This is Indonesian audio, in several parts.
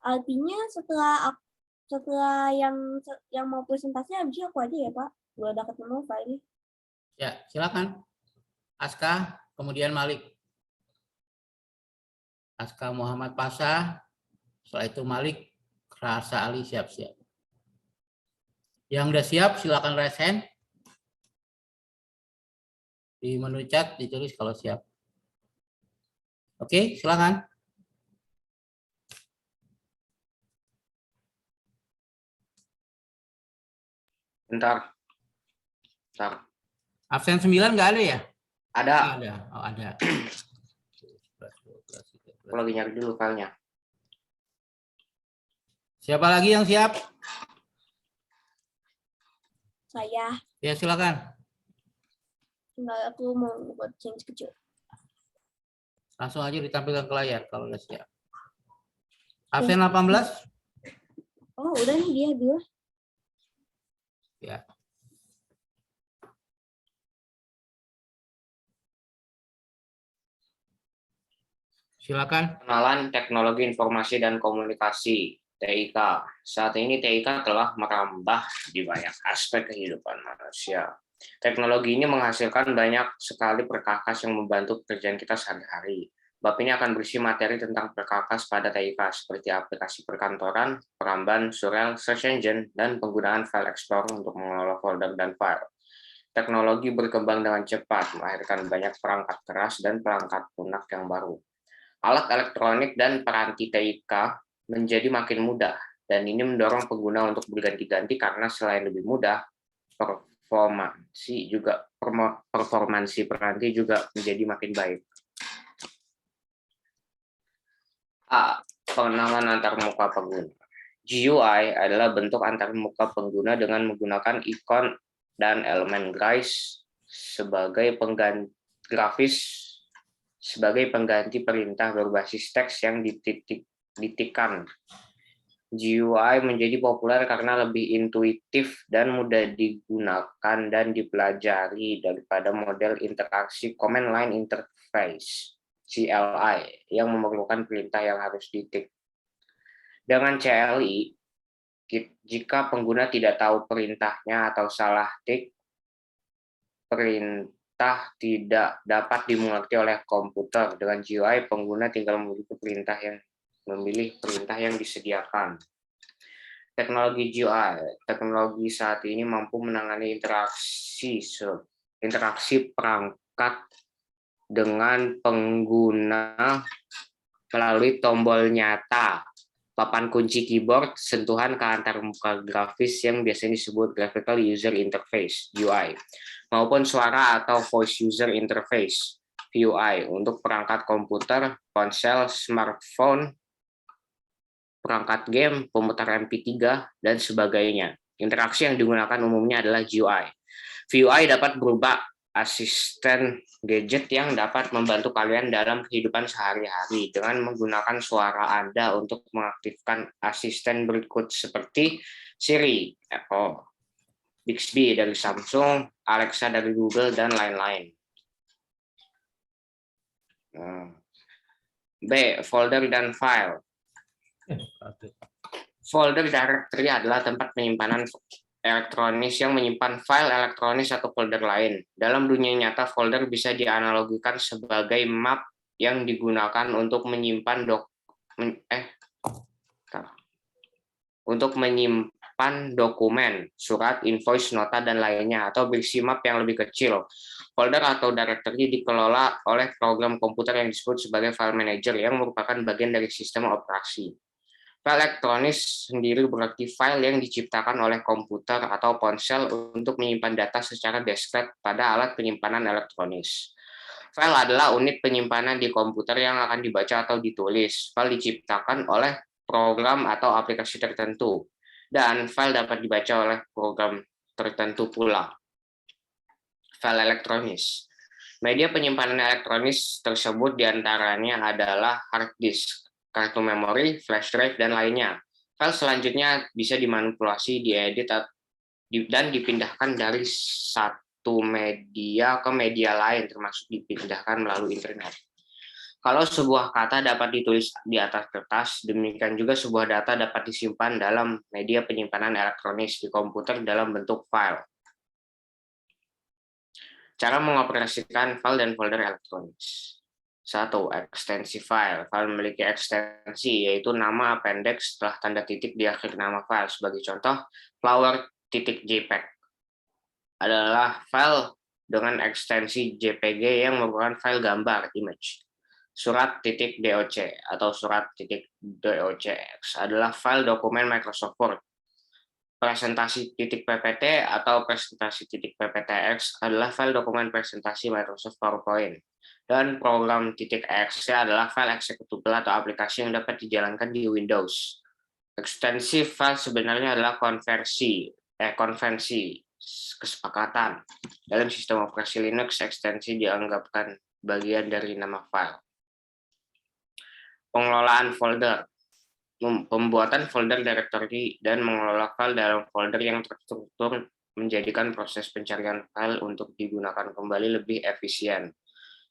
Artinya setelah yang mau presentasi habisnya aku aja ya Pak. Gue udah ketemu file. Ya, silakan. Aska, kemudian Malik. Aska Muhammad Pasha, setelah itu Malik, Rasa Ali siap-siap. Yang udah siap silakan raise hand. Di menu chat ditulis kalau siap. Oke, silakan. Bentar. Absen 9 nggak ada ya? Ada. Ada. Oh, ada. Aku lagi nyari dulu filenya. Siapa lagi yang siap? Saya. Ya, silakan. Tinggal aku mau buat change kecil. Langsung aja ditampilkan ke layar kalau udah siap. Absen 18? Oh, udah nih dia 2. Ya. Silakan. Pengenalan Teknologi Informasi dan Komunikasi (TIK). Saat ini TIK telah merambah di banyak aspek kehidupan manusia. Teknologi ini menghasilkan banyak sekali perkakas yang membantu pekerjaan kita sehari-hari. Bab ini akan berisi materi tentang perkakas pada TIK seperti aplikasi perkantoran, peramban, surel, search engine, dan penggunaan file explorer untuk mengelola folder dan file. Teknologi berkembang dengan cepat, melahirkan banyak perangkat keras dan perangkat lunak yang baru. Alat elektronik dan peranti TIK menjadi makin mudah, dan ini mendorong pengguna untuk berganti-ganti karena selain lebih mudah, performansi peranti juga menjadi makin baik. A. Pengenalan antarmuka pengguna. GUI adalah bentuk antarmuka pengguna dengan menggunakan ikon dan elemen sebagai pengganti perintah berbasis teks yang ditikan. GUI menjadi populer karena lebih intuitif dan mudah digunakan dan dipelajari daripada model interaksi Command Line Interface (CLI) yang memerlukan perintah yang harus diketik. Dengan CLI, jika pengguna tidak tahu perintahnya atau salah tik, perintah tidak dapat dimengerti oleh komputer. Dengan GUI, pengguna tinggal memilih perintah yang disediakan. Teknologi GUI. Teknologi saat ini mampu menangani interaksi perangkat dengan pengguna melalui tombol nyata, papan kunci keyboard, sentuhan ke antarmuka grafis yang biasanya disebut Graphical User Interface (GUI), maupun suara atau Voice User Interface (VUI) untuk perangkat komputer, ponsel, smartphone, perangkat game, pemutar MP3, dan sebagainya. Interaksi yang digunakan umumnya adalah GUI. VUI dapat berupa asisten gadget yang dapat membantu kalian dalam kehidupan sehari-hari dengan menggunakan suara Anda untuk mengaktifkan asisten berikut seperti Siri, Apple, Bixby dari Samsung, Alexa dari Google, dan lain-lain. B. Folder dan file. Folder directory adalah tempat penyimpanan elektronis yang menyimpan file elektronis atau folder lain. Dalam dunia nyata, folder bisa dianalogikan sebagai map yang digunakan untuk menyimpan dokumen, surat, invoice, nota, dan lainnya, atau berisi map yang lebih kecil. Folder atau directory dikelola oleh program komputer yang disebut sebagai file manager yang merupakan bagian dari sistem operasi. File elektronis sendiri berarti file yang diciptakan oleh komputer atau ponsel untuk menyimpan data secara diskret pada alat penyimpanan elektronis. File adalah unit penyimpanan di komputer yang akan dibaca atau ditulis. File diciptakan oleh program atau aplikasi tertentu, dan file dapat dibaca oleh program tertentu pula. File elektronis. Media penyimpanan elektronis tersebut diantaranya adalah hard disk, kartu memori, flash drive, dan lainnya. File selanjutnya bisa dimanipulasi, diedit, dan dipindahkan dari satu media ke media lain, termasuk dipindahkan melalui internet. Kalau sebuah kata dapat ditulis di atas kertas, demikian juga sebuah data dapat disimpan dalam media penyimpanan elektronis di komputer dalam bentuk file. Cara mengoperasikan file dan folder elektronis. 1. Ekstensi file. File memiliki ekstensi, yaitu nama appendix setelah tanda titik di akhir nama file. Sebagai contoh, flower.jpg adalah file dengan ekstensi JPG yang merupakan file gambar, image. Surat.doc atau surat.docx adalah file dokumen Microsoft Word. Presentasi.ppt atau presentasi.pptx adalah file dokumen presentasi Microsoft PowerPoint. Dan program.exe adalah file eksekutable atau aplikasi yang dapat dijalankan di Windows. Ekstensi file sebenarnya adalah konvensi kesepakatan. Dalam sistem operasi Linux, ekstensi dianggapkan bagian dari nama file. Pengelolaan folder. Pembuatan folder directory dan mengelola file dalam folder yang terstruktur menjadikan proses pencarian file untuk digunakan kembali lebih efisien.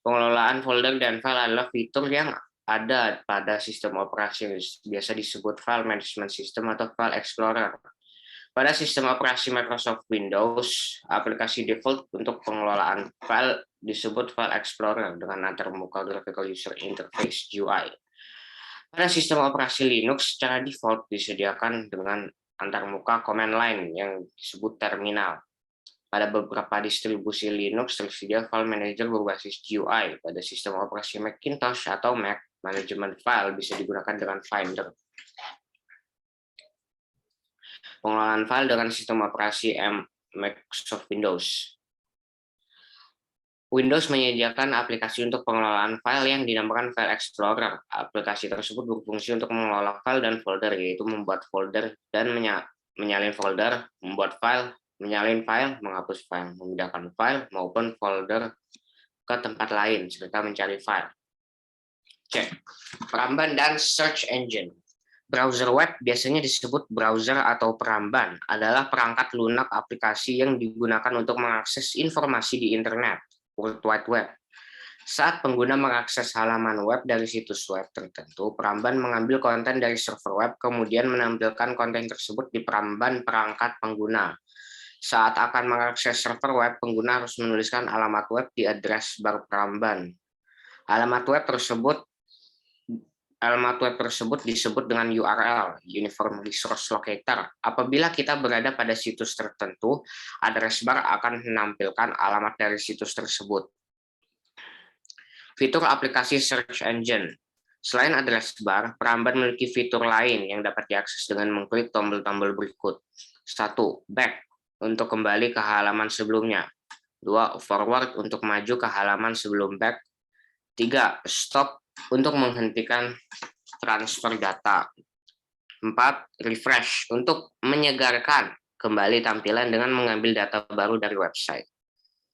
Pengelolaan folder dan file adalah fitur yang ada pada sistem operasi, biasa disebut file management system atau file explorer. Pada sistem operasi Microsoft Windows, aplikasi default untuk pengelolaan file disebut file explorer dengan antarmuka graphical user interface GUI. Pada sistem operasi Linux, secara default disediakan dengan antarmuka command line yang disebut terminal. Pada beberapa distribusi Linux tersedia file manager berbasis GUI. Pada sistem operasi Macintosh atau Mac, manajemen file bisa digunakan dengan Finder. Pengelolaan file dengan sistem operasi Microsoft Windows. Windows menyediakan aplikasi untuk pengelolaan file yang dinamakan File Explorer. Aplikasi tersebut berfungsi untuk mengelola file dan folder, yaitu membuat folder dan menyalin folder, membuat file, menyalin file, menghapus file, memindahkan file maupun folder ke tempat lain, serta mencari file. Cek. Peramban dan search engine. Browser web, biasanya disebut browser atau peramban, adalah perangkat lunak aplikasi yang digunakan untuk mengakses informasi di internet, World Wide Web. Saat pengguna mengakses halaman web dari situs web tertentu, peramban mengambil konten dari server web, kemudian menampilkan konten tersebut di peramban perangkat pengguna. Saat akan mengakses server web, pengguna harus menuliskan alamat web di address bar peramban. Alamat web tersebut disebut dengan URL, Uniform Resource Locator. Apabila kita berada pada situs tertentu, address bar akan menampilkan alamat dari situs tersebut. Fitur aplikasi search engine. Selain address bar, peramban memiliki fitur lain yang dapat diakses dengan mengklik tombol-tombol berikut. 1. Back, untuk kembali ke halaman sebelumnya. 2. Forward, untuk maju ke halaman sebelum back. 3. Stop, untuk menghentikan transfer data. 4. Refresh, untuk menyegarkan kembali tampilan dengan mengambil data baru dari website.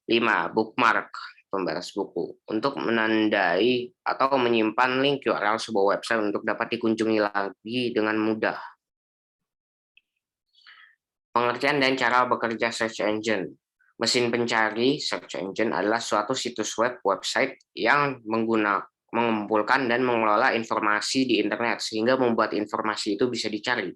5. Bookmark, pembatas buku, untuk menandai atau menyimpan link URL sebuah website untuk dapat dikunjungi lagi dengan mudah. Pengertian dan cara bekerja search engine. Mesin pencari search engine adalah suatu situs web website yang mengumpulkan dan mengelola informasi di internet sehingga membuat informasi itu bisa dicari.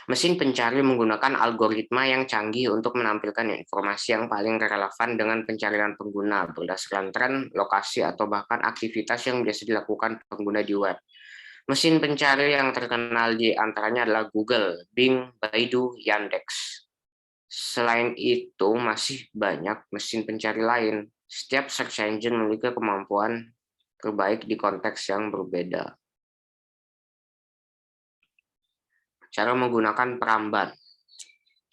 Mesin pencari menggunakan algoritma yang canggih untuk menampilkan informasi yang paling relevan dengan pencarian pengguna berdasarkan tren, lokasi, atau bahkan aktivitas yang biasa dilakukan pengguna di web. Mesin pencari yang terkenal di antaranya adalah Google, Bing, Baidu, Yandex. Selain itu, masih banyak mesin pencari lain. Setiap search engine memiliki kemampuan terbaik di konteks yang berbeda. Cara menggunakan peramban.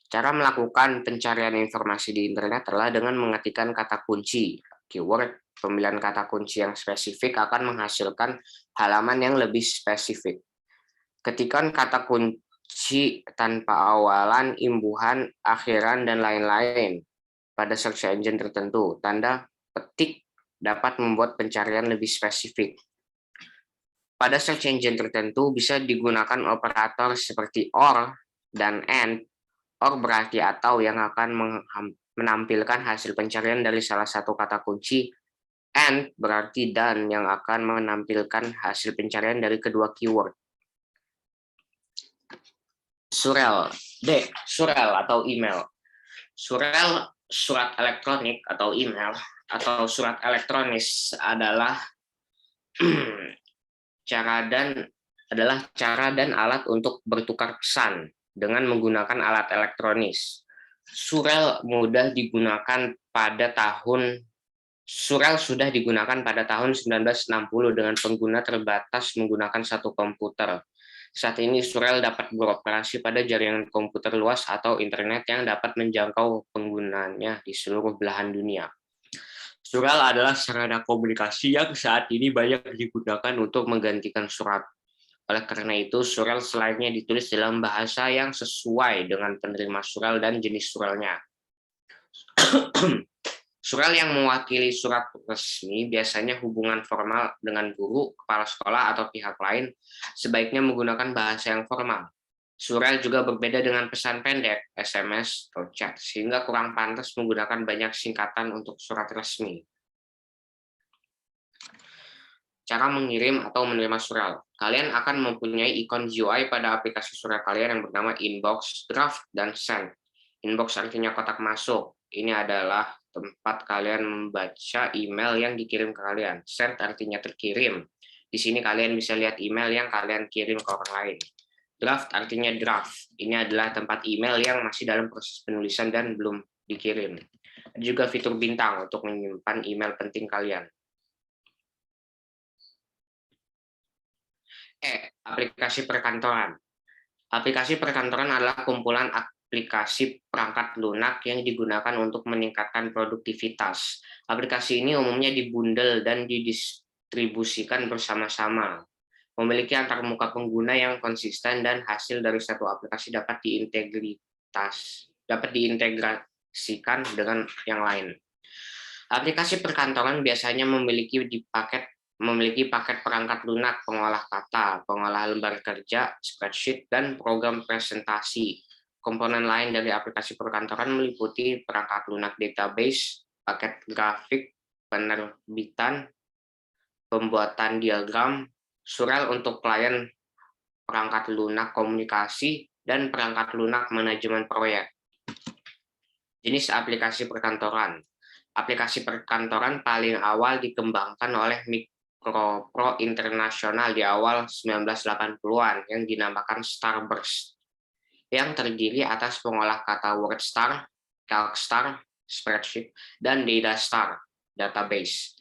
Cara melakukan pencarian informasi di internet adalah dengan mengetikkan kata kunci, keyword. Pemilihan kata kunci yang spesifik akan menghasilkan halaman yang lebih spesifik. Ketikkan kata kunci tanpa awalan, imbuhan, akhiran, dan lain-lain pada search engine tertentu. Tanda petik dapat membuat pencarian lebih spesifik. Pada search engine tertentu bisa digunakan operator seperti OR dan AND. OR berarti atau, yang akan menampilkan hasil pencarian dari salah satu kata kunci, And berarti dan yang akan menampilkan hasil pencarian dari kedua keyword. Surel. D. Surel atau email. Surel, surat elektronik atau email, atau surat elektronis adalah cara dan alat untuk bertukar pesan dengan menggunakan alat elektronis. Surel sudah digunakan pada tahun 1960 dengan pengguna terbatas menggunakan satu komputer. Saat ini surel dapat beroperasi pada jaringan komputer luas atau internet yang dapat menjangkau penggunanya di seluruh belahan dunia. Surel adalah sarana komunikasi yang saat ini banyak digunakan untuk menggantikan surat. Oleh karena itu, surel selainnya ditulis dalam bahasa yang sesuai dengan penerima surel dan jenis surelnya. Surel yang mewakili surat resmi biasanya hubungan formal dengan guru, kepala sekolah, atau pihak lain sebaiknya menggunakan bahasa yang formal. Surel juga berbeda dengan pesan pendek, SMS, atau chat, sehingga kurang pantas menggunakan banyak singkatan untuk surat resmi. Cara mengirim atau menerima surel. Kalian akan mempunyai ikon GUI pada aplikasi surel kalian yang bernama Inbox, Draft, dan Send. Inbox artinya kotak masuk. Ini adalah tempat kalian membaca email yang dikirim ke kalian. Send artinya terkirim. Di sini kalian bisa lihat email yang kalian kirim ke orang lain. Draft artinya draft. Ini adalah tempat email yang masih dalam proses penulisan dan belum dikirim. Ada juga fitur bintang untuk menyimpan email penting kalian. Aplikasi perkantoran. Aplikasi perkantoran adalah kumpulan aplikasi perangkat lunak yang digunakan untuk meningkatkan produktivitas. Aplikasi ini umumnya dibundel dan didistribusikan bersama-sama. Memiliki antarmuka pengguna yang konsisten dan hasil dari satu aplikasi dapat diintegrasikan dengan yang lain. Aplikasi perkantoran biasanya memiliki paket perangkat lunak, pengolah kata, pengolah lembar kerja, spreadsheet, dan program presentasi. Komponen lain dari aplikasi perkantoran meliputi perangkat lunak database, paket grafik, penerbitan, pembuatan diagram, surel untuk klien, perangkat lunak komunikasi, dan perangkat lunak manajemen proyek. Jenis aplikasi perkantoran. Aplikasi perkantoran paling awal dikembangkan oleh Pro Internasional di awal 1980-an yang dinamakan Starburst, yang terdiri atas pengolah kata WordStar, CalcStar, Spreadsheet, dan DataStar, database.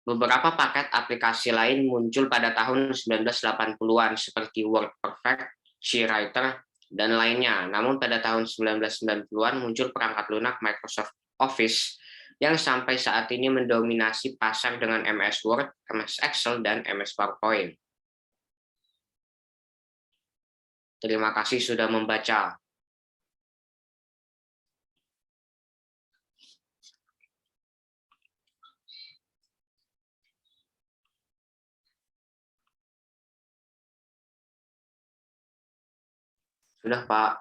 Beberapa paket aplikasi lain muncul pada tahun 1980-an seperti WordPerfect, SheetWriter, dan lainnya. Namun pada tahun 1990-an muncul perangkat lunak Microsoft Office yang sampai saat ini mendominasi pasar dengan MS Word, MS Excel, dan MS PowerPoint. Terima kasih sudah membaca. Sudah, Pak.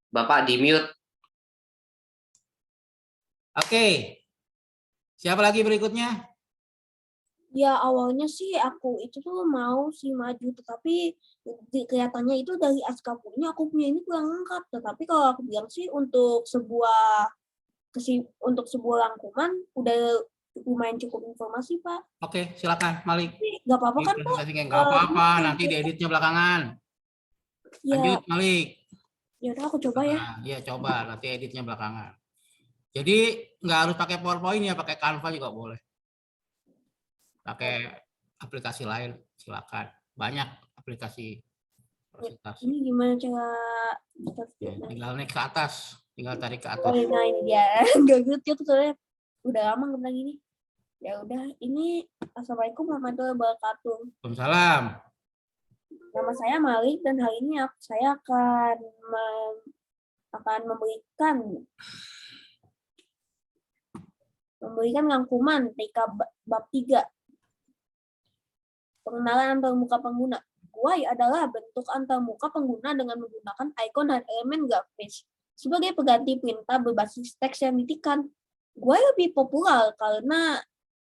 Bapak di-mute. Oke. Siapa lagi berikutnya? Ya awalnya sih aku itu tuh mau sih maju, tetapi kelihatannya itu dari Askapunya aku punya ini kurang lengkap. Tetapi kalau aku bilang sih untuk sebuah rangkuman udah lumayan cukup informasi, Pak. Oke, silakan Malik. Nggak apa-apa kan, Pak? Nggak apa-apa, nanti dieditnya belakangan. Lanjut, Malik. Ya udah aku coba ya. Iya, coba nanti editnya belakangan. Jadi nggak harus pakai PowerPoint ya, pakai Canva juga boleh. Pakai aplikasi lain, silakan. Banyak aplikasi. Ini gimana cara ya, tinggal naik ke atas, tinggal tarik ke atas. Oh, nah ini dia. Nggak gitu soalnya udah lama nggak bilang ini. Ya udah, ini Assalamualaikum warahmatullahi wabarakatuh. Waalaikumsalam. Nama saya Malik dan hari ini saya akan memberikan rangkuman TK bab 3. Pengenalan antarmuka pengguna. GUI adalah bentuk antarmuka pengguna dengan menggunakan ikon dan elemen grafis sebagai pengganti perintah berbasis teks yang ditekan. GUI lebih populer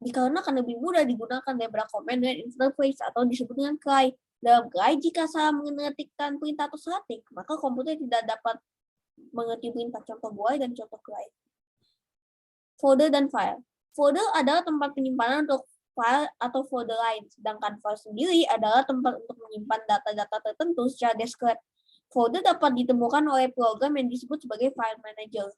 dikarenakan lebih mudah digunakan daripada command line interface atau disebut dengan CLI. Dalam CLI, jika salah mengetikkan perintah atau statik, maka komputer tidak dapat mengerti perintah. Contoh GUI dan contoh CLI. Folder dan file. Folder adalah tempat penyimpanan untuk file atau folder lain, sedangkan file sendiri adalah tempat untuk menyimpan data-data tertentu secara diskret. Folder dapat ditemukan oleh program yang disebut sebagai file manager.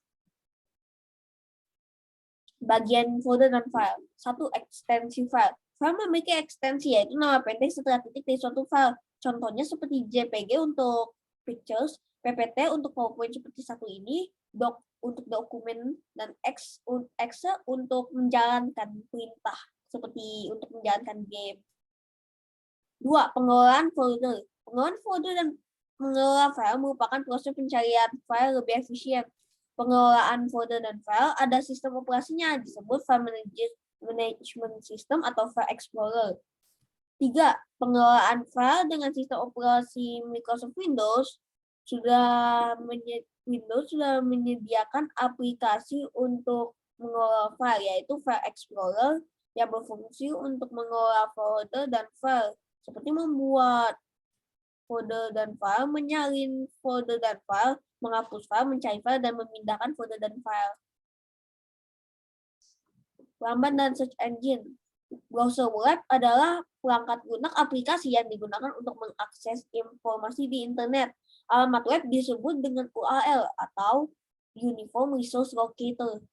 Bagian folder dan file. 1. Ekstensi file. File memiliki ekstensi, yaitu nama pendek setelah titik dari suatu file. Contohnya seperti JPG untuk pictures, PPT untuk PowerPoint seperti satu ini, doc untuk dokumen, dan Excel untuk menjalankan perintah, seperti untuk menjalankan game. 2. Pengelolaan folder. Pengelolaan folder dan mengelola file merupakan proses pencarian file lebih efisien. Pengelolaan folder dan file ada sistem operasinya, disebut file management system atau file explorer. 3. Pengelolaan file dengan sistem operasi Microsoft Windows sudah menyediakan aplikasi untuk mengelola file, yaitu File Explorer yang berfungsi untuk mengelola folder dan file, seperti membuat folder dan file, menyalin folder dan file, menghapus file, mencari file, dan memindahkan folder dan file. Lambat dan search engine. Browser web adalah perangkat lunak aplikasi yang digunakan untuk mengakses informasi di internet. Alamat web disebut dengan URL atau Uniform Resource Locator.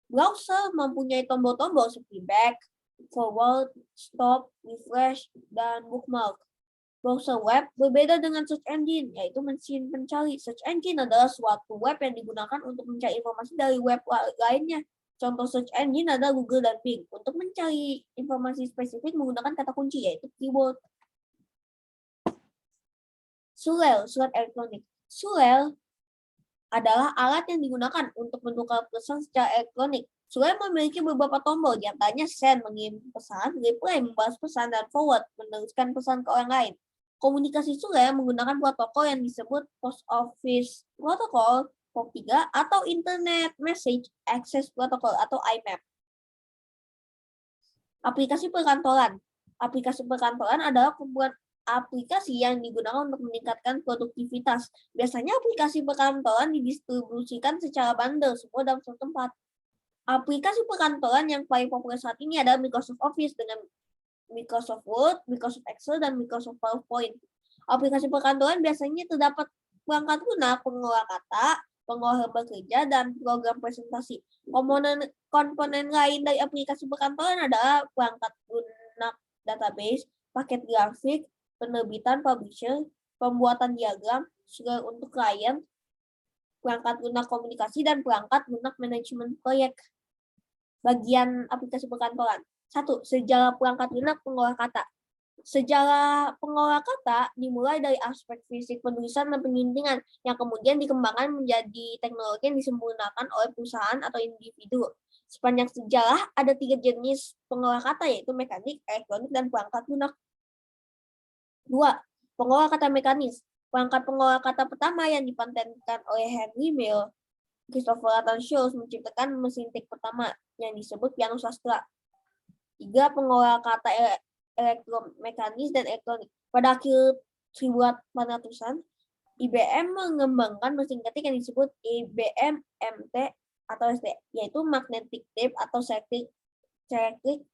Browser mempunyai tombol-tombol seperti back, forward, stop, refresh, dan bookmark. Browser web berbeda dengan search engine, yaitu mesin pencari. Search engine adalah suatu web yang digunakan untuk mencari informasi dari web lainnya. Contoh search engine adalah Google dan Bing. Untuk mencari informasi spesifik menggunakan kata kunci, yaitu keyword. Sulel, surat elektronik. Sulel adalah alat yang digunakan untuk menukar pesan secara elektronik. Sulel memiliki beberapa tombol, di antaranya send, mengirim pesan, reply, membalas pesan, dan forward, meneruskan pesan ke orang lain. Komunikasi Sulel menggunakan protokol yang disebut Post Office Protocol, POP3, atau Internet Message Access Protocol, atau IMAP. Aplikasi perkantoran. Aplikasi perkantoran adalah kumpulan aplikasi yang digunakan untuk meningkatkan produktivitas. Biasanya aplikasi perkantoran didistribusikan secara bundle, semua dalam satu tempat. Aplikasi perkantoran yang paling populer saat ini adalah Microsoft Office dengan Microsoft Word, Microsoft Excel, dan Microsoft PowerPoint. Aplikasi perkantoran biasanya terdapat perangkat lunak, pengolah kata, pengolah bekerja, dan program presentasi. Komponen lain dari aplikasi perkantoran adalah perangkat lunak database, paket grafik, penerbitan publisher, pembuatan diagram, surat untuk klien, perangkat lunak komunikasi, dan perangkat lunak manajemen proyek. Bagian aplikasi perkantoran. 1. Sejarah perangkat lunak pengolah kata. Sejarah pengolah kata dimulai dari aspek fisik penulisan dan penyuntingan yang kemudian dikembangkan menjadi teknologi yang disempurnakan oleh perusahaan atau individu. Sepanjang sejarah ada 3 jenis pengolah kata, yaitu mekanik, elektronik, dan perangkat lunak. 2. Pengolah kata mekanis. Perangkat pengolah kata pertama yang dipatenkan oleh Henry Mill, Christopher Athanasius menciptakan mesin tik pertama yang disebut piano sastra. 3. Pengolah kata elektromekanis dan elektronik. Pada akhir 1800-an, IBM mengembangkan mesin ketik yang disebut IBM MT atau ST, yaitu magnetic tape atau cyclic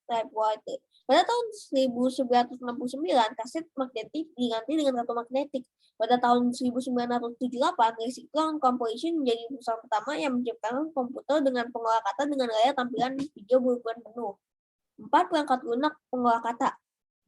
typewriter. Pada tahun 1969, kaset magnetik diganti dengan kartu magnetik. Pada tahun 1978, Lexicon Corporation menjadi perusahaan pertama yang menciptakan komputer dengan pengolah kata dengan layar tampilan video berukuran penuh. 4. Perangkat lunak pengolah kata.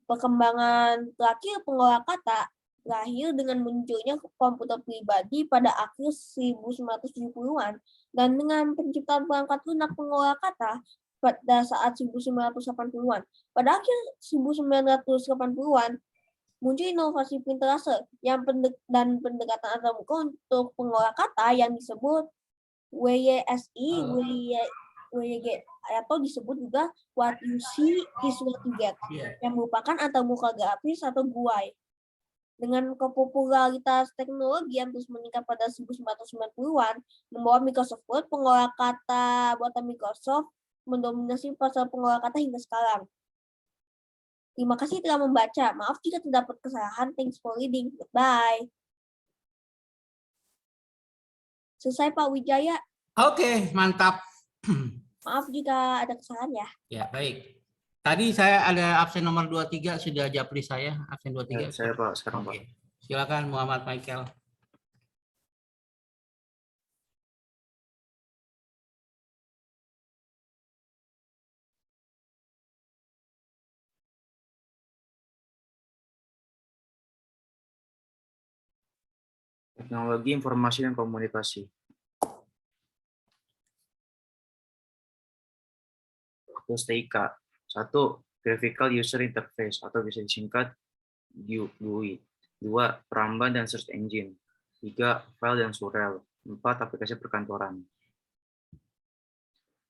Perkembangan terakhir pengolah kata lahir dengan munculnya komputer pribadi pada akhir 1970-an dan dengan penciptaan perangkat lunak pengolah kata pada saat 1980-an. Pada akhir 1980-an, muncul inovasi printer laser dan pendekatan antarmuka untuk pengolah kata yang disebut WYSI, WYG atau disebut juga what you see is what you get, yang merupakan antarmuka grafis atau GUI. Dengan popularitas teknologi yang terus meningkat pada 1990-an, membawa Microsoft Word, pengolah kata buatan Microsoft mendominasi pasar pengolah kata hingga sekarang. Terima kasih telah membaca. Maaf jika terdapat kesalahan. Thanks for reading. Goodbye. Selesai Pak Wijaya. Oke, mantap. Maaf jika ada kesalahan ya. Ya, baik. Tadi saya ada absen nomor 23, sudah japri saya, absen 23. Saya Pak, sekarang Pak. Oke. Silakan Muhammad Michael. Teknologi informasi dan komunikasi. Terus TIK. 1. Graphical User Interface atau bisa disingkat GUI. 2. Peramban dan Search Engine. 3. File dan surel. 4. Aplikasi perkantoran.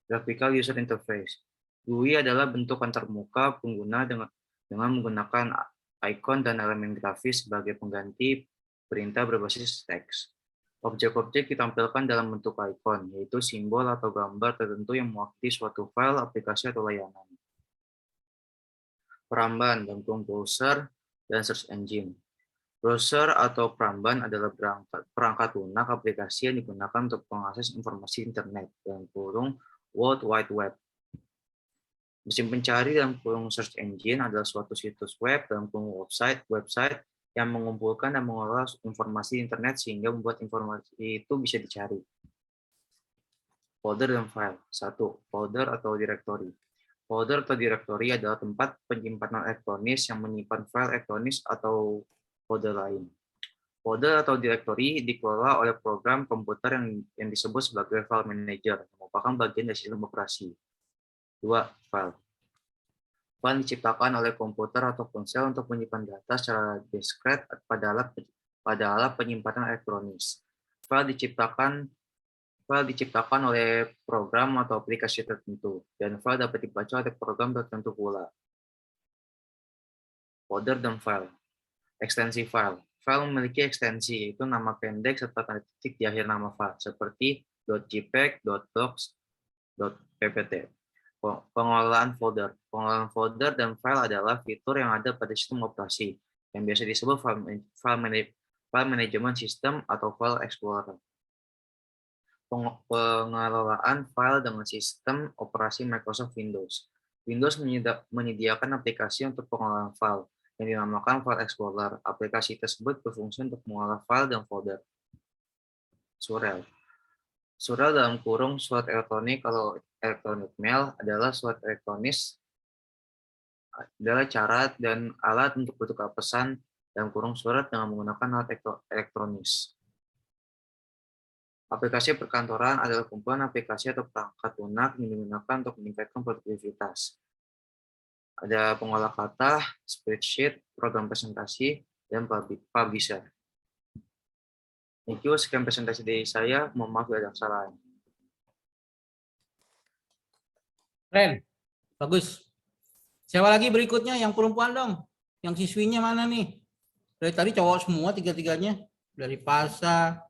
Graphical User Interface. GUI adalah bentuk antarmuka pengguna dengan menggunakan ikon dan elemen grafis sebagai pengganti perintah berbasis teks. Objek-objek ditampilkan dalam bentuk ikon, yaitu simbol atau gambar tertentu yang mewakili suatu file, aplikasi, atau layanan. Peramban, bentuk browser, dan search engine. Browser atau peramban adalah perangkat lunak aplikasi yang digunakan untuk mengakses informasi internet, dalam kurung World Wide Web. Mesin pencari dalam kurung search engine adalah suatu situs web dalam kurung website yang mengumpulkan dan mengolah informasi internet sehingga membuat informasi itu bisa dicari. Folder dan file. 1. Folder atau directory. Folder atau directory adalah tempat penyimpanan elektronis yang menyimpan file elektronis atau folder lain. Folder atau directory dikelola oleh program komputer yang disebut sebagai file manager, yang merupakan bagian dari sistem operasi. 2. File. File diciptakan oleh komputer atau ponsel untuk menyimpan data secara diskret pada alat penyimpanan elektronis. File diciptakan oleh program atau aplikasi tertentu, dan file dapat dibaca oleh program tertentu pula. Folder dan file. Ekstensi file. File memiliki ekstensi, yaitu nama pendek serta tanda titik di akhir nama file, seperti .jpeg, .docs, .ppt. Pengelolaan folder. Pengelolaan folder dan file adalah fitur yang ada pada sistem operasi, yang biasa disebut file management system atau file explorer. Pengelolaan file dengan sistem operasi Microsoft Windows. Windows menyediakan aplikasi untuk pengelolaan file, yang dinamakan File Explorer. Aplikasi tersebut berfungsi untuk mengolah file dan folder. Surel. Surel dalam kurung surat elektronik atau electronic mail adalah surat elektronis, adalah cara dan alat untuk bertukar pesan dalam kurung surat dengan menggunakan alat elektronis. Aplikasi perkantoran adalah kumpulan aplikasi atau perangkat lunak yang digunakan untuk meningkatkan produktivitas. Ada pengolah kata, spreadsheet, program presentasi, dan publisher. Thank you, sekian presentasi dari saya. Mohon maaf bila ada kesalahan. Keren, bagus. Siapa lagi berikutnya yang perempuan dong? Yang siswinya mana nih? Dari tadi cowok semua tiga-tiganya. Dari Pasha,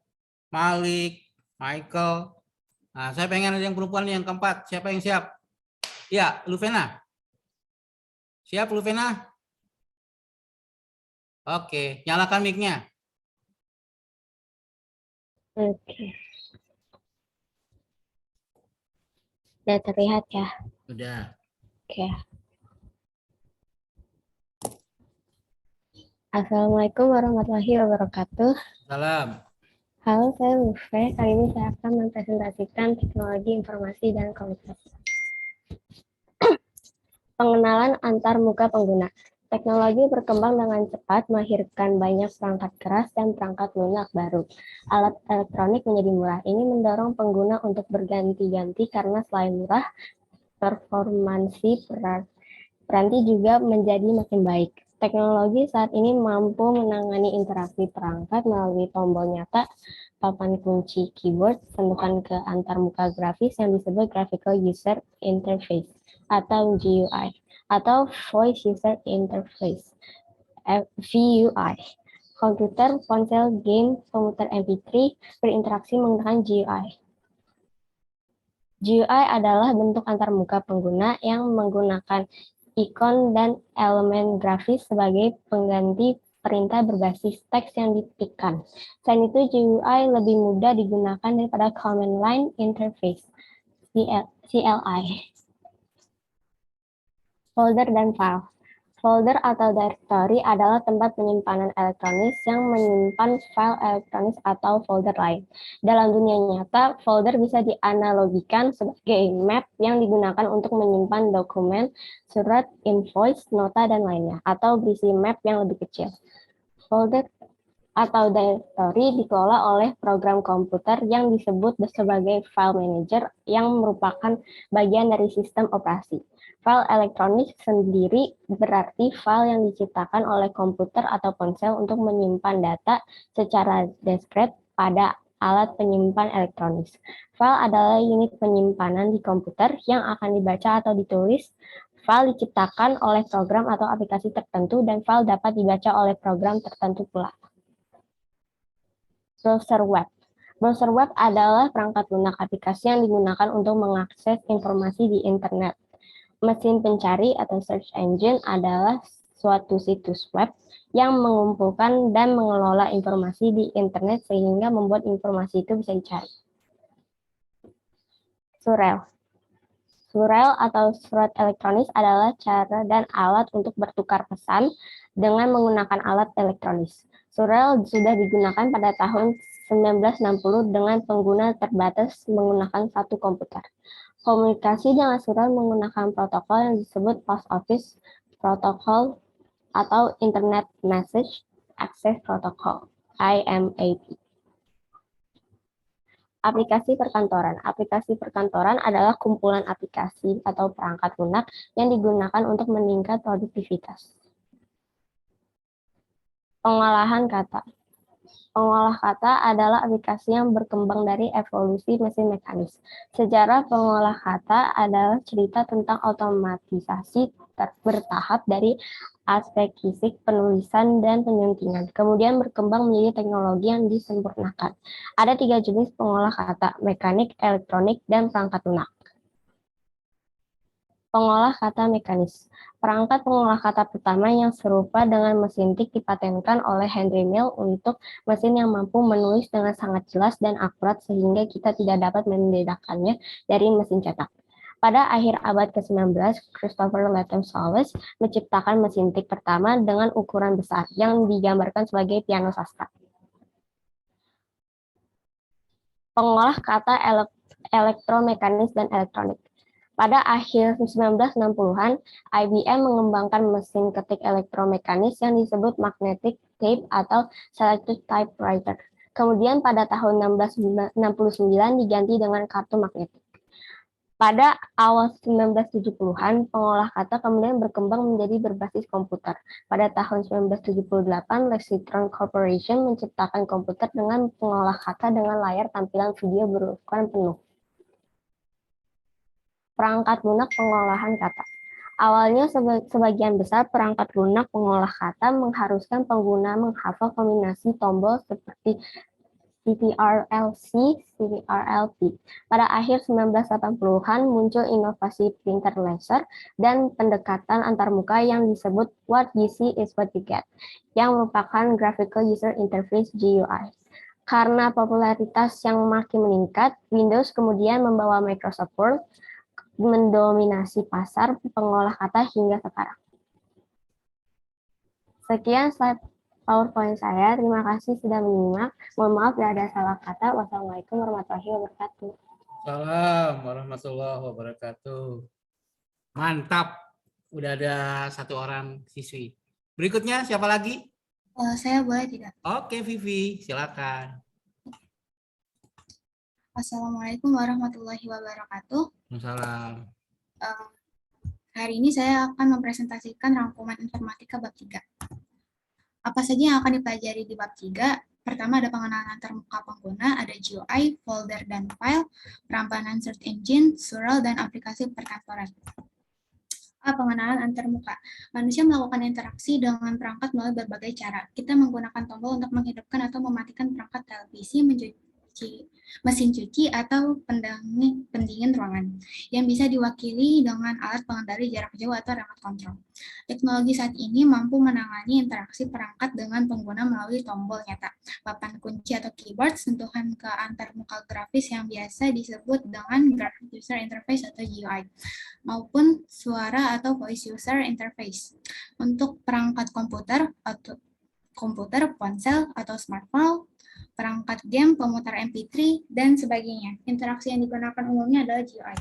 Malik, Michael. Nah, saya pengen ada yang perempuan yang keempat. Siapa yang siap? Ya, Luvena. Siap, Luvena? Oke, nyalakan mic-nya. Oke. Sudah terlihat ya? Sudah. Oke. Assalamualaikum warahmatullahi wabarakatuh. Salam. Halo, saya Lufe. Kali ini saya akan mempresentasikan teknologi informasi dan komunikasi. Pengenalan antar muka pengguna. Teknologi berkembang dengan cepat, melahirkan banyak perangkat keras dan perangkat lunak baru. Alat elektronik menjadi murah. Ini mendorong pengguna untuk berganti-ganti karena selain murah, performansi peranti juga menjadi makin baik. Teknologi saat ini mampu menangani interaksi perangkat melalui tombol nyata, papan kunci keyboard, sentuhan ke antarmuka grafis yang disebut Graphical User Interface atau GUI, atau Voice User Interface VUI. Komputer, ponsel, game, komputer MP3 berinteraksi menggunakan GUI. GUI adalah bentuk antarmuka pengguna yang menggunakan ikon dan elemen grafis sebagai pengganti perintah berbasis teks yang diketikkan. Selain itu, GUI lebih mudah digunakan daripada Command Line Interface, CLI. Folder dan file. Folder atau directory adalah tempat penyimpanan elektronis yang menyimpan file elektronis atau folder lain. Dalam dunia nyata, folder bisa dianalogikan sebagai map yang digunakan untuk menyimpan dokumen, surat, invoice, nota, dan lainnya, atau berisi map yang lebih kecil. Folder atau directory dikelola oleh program komputer yang disebut sebagai file manager yang merupakan bagian dari sistem operasi. File elektronik sendiri berarti file yang diciptakan oleh komputer atau ponsel untuk menyimpan data secara diskret pada alat penyimpan elektronik. File adalah unit penyimpanan di komputer yang akan dibaca atau ditulis. File diciptakan oleh program atau aplikasi tertentu dan file dapat dibaca oleh program tertentu pula. Browser web. Browser web adalah perangkat lunak aplikasi yang digunakan untuk mengakses informasi di internet. Mesin pencari atau search engine adalah suatu situs web yang mengumpulkan dan mengelola informasi di internet sehingga membuat informasi itu bisa dicari. Surel. Surel atau surat elektronis adalah cara dan alat untuk bertukar pesan dengan menggunakan alat elektronis. Surel sudah digunakan pada tahun 1960 dengan pengguna terbatas menggunakan satu komputer. Komunikasi dengan surel menggunakan protokol yang disebut Post Office Protocol atau Internet Message Access Protocol, IMAP. Aplikasi perkantoran. Aplikasi perkantoran adalah kumpulan aplikasi atau perangkat lunak yang digunakan untuk meningkat produktivitas. Pengolahan kata. Pengolah kata adalah aplikasi yang berkembang dari evolusi mesin mekanis. Sejarah pengolah kata adalah cerita tentang otomatisasi bertahap dari aspek fisik, penulisan, dan penyuntingan. Kemudian berkembang menjadi teknologi yang disempurnakan. Ada 3 jenis pengolah kata, mekanik, elektronik, dan perangkat lunak. Pengolah kata mekanis. Perangkat pengolah kata pertama yang serupa dengan mesin tik dipatenkan oleh Henry Mill untuk mesin yang mampu menulis dengan sangat jelas dan akurat sehingga kita tidak dapat membedakannya dari mesin cetak. Pada akhir abad ke-19, Christopher Latham Sawallisch menciptakan mesin tik pertama dengan ukuran besar yang digambarkan sebagai piano sastra. Pengolah kata elektromekanis dan elektronik. Pada akhir 1960-an, IBM mengembangkan mesin ketik elektromekanis yang disebut magnetic tape atau selective typewriter. Kemudian pada tahun 1969 diganti dengan kartu magnetik. Pada awal 1970-an, pengolah kata kemudian berkembang menjadi berbasis komputer. Pada tahun 1978, Lexitron Corporation menciptakan komputer dengan pengolah kata dengan layar tampilan video berukuran penuh. Perangkat lunak pengolahan kata. Awalnya sebagian besar perangkat lunak pengolah kata mengharuskan pengguna menghafal kombinasi tombol seperti CTRL-C, CTRL-P. Pada akhir 1980-an muncul inovasi printer laser dan pendekatan antarmuka yang disebut What You See is What You Get, yang merupakan Graphical User Interface GUI. Karena popularitas yang makin meningkat, Windows kemudian membawa Microsoft Word mendominasi pasar pengolah kata hingga sekarang. Sekian slide PowerPoint saya. Terima kasih sudah menyimak. Mohon maaf bila ada salah kata. Wassalamualaikum warahmatullahi wabarakatuh. Salam warahmatullahi wabarakatuh. Mantap. Udah ada 1 orang siswi. Berikutnya siapa lagi? Saya boleh tidak? Oke, Vivi, silakan. Assalamualaikum warahmatullahi wabarakatuh. Salam. Hari ini saya akan mempresentasikan rangkuman informatika bab 3. Apa saja yang akan dipelajari di bab 3? Pertama ada pengenalan antarmuka pengguna, ada GUI, folder dan file, perampanan search engine, surel, dan aplikasi perkantoran. Pengenalan antarmuka. Manusia melakukan interaksi dengan perangkat melalui berbagai cara. Kita menggunakan tombol untuk menghidupkan atau mematikan perangkat televisi, mesin cuci, atau pendingin ruangan, yang bisa diwakili dengan alat pengendali jarak jauh atau remote control. Teknologi saat ini mampu menangani interaksi perangkat dengan pengguna melalui tombol nyata, papan kunci atau keyboard, sentuhan ke antarmuka grafis yang biasa disebut dengan Graphic User Interface atau GUI, maupun suara atau Voice User Interface. Untuk perangkat komputer, ponsel, atau smartphone, perangkat game, pemutar MP3, dan sebagainya. Interaksi yang digunakan umumnya adalah GUI.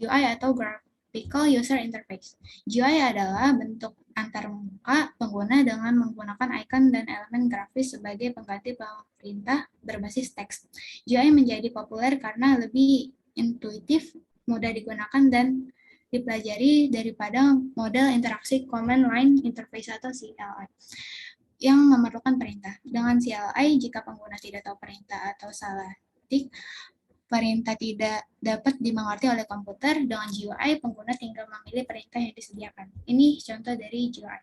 GUI atau Graphical User Interface. GUI adalah bentuk antarmuka pengguna dengan menggunakan icon dan elemen grafis sebagai pengganti perintah berbasis teks. GUI menjadi populer karena lebih intuitif, mudah digunakan, dan dipelajari daripada model interaksi Command Line Interface atau CLI yang memerlukan perintah. Dengan CLI, jika pengguna tidak tahu perintah atau salah ketik, perintah tidak dapat dimengerti oleh komputer. Dengan GUI, pengguna tinggal memilih perintah yang disediakan. Ini contoh dari GUI.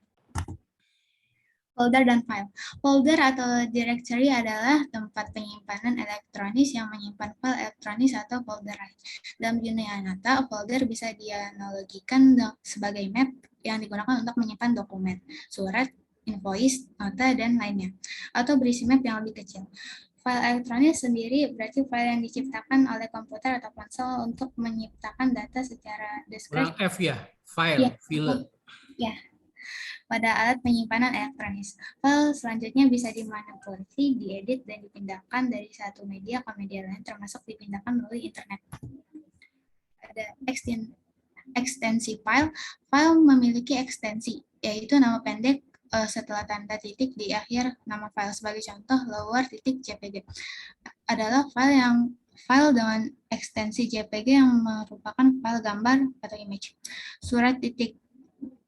Folder dan file. Folder atau directory adalah tempat penyimpanan elektronis yang menyimpan file elektronis atau folder lain. Dalam dunia nyata, folder bisa dianalogikan sebagai map yang digunakan untuk menyimpan dokumen, surat, invoice, nota, dan lainnya, atau berisi map yang lebih kecil. File elektronis sendiri berarti file yang diciptakan oleh komputer atau ponsel untuk menyiptakan data secara diskret. Kurang F ya, file, file. Ya, pada alat penyimpanan elektronis. File selanjutnya bisa dimanipulasi, diedit, dan dipindahkan dari satu media ke media lain, termasuk dipindahkan melalui internet. Ada ekstensi file. File memiliki ekstensi, yaitu nama pendek setelah tanda titik di akhir nama file. Sebagai contoh, lower titik JPG adalah file dengan ekstensi JPG yang merupakan file gambar atau image. Surat titik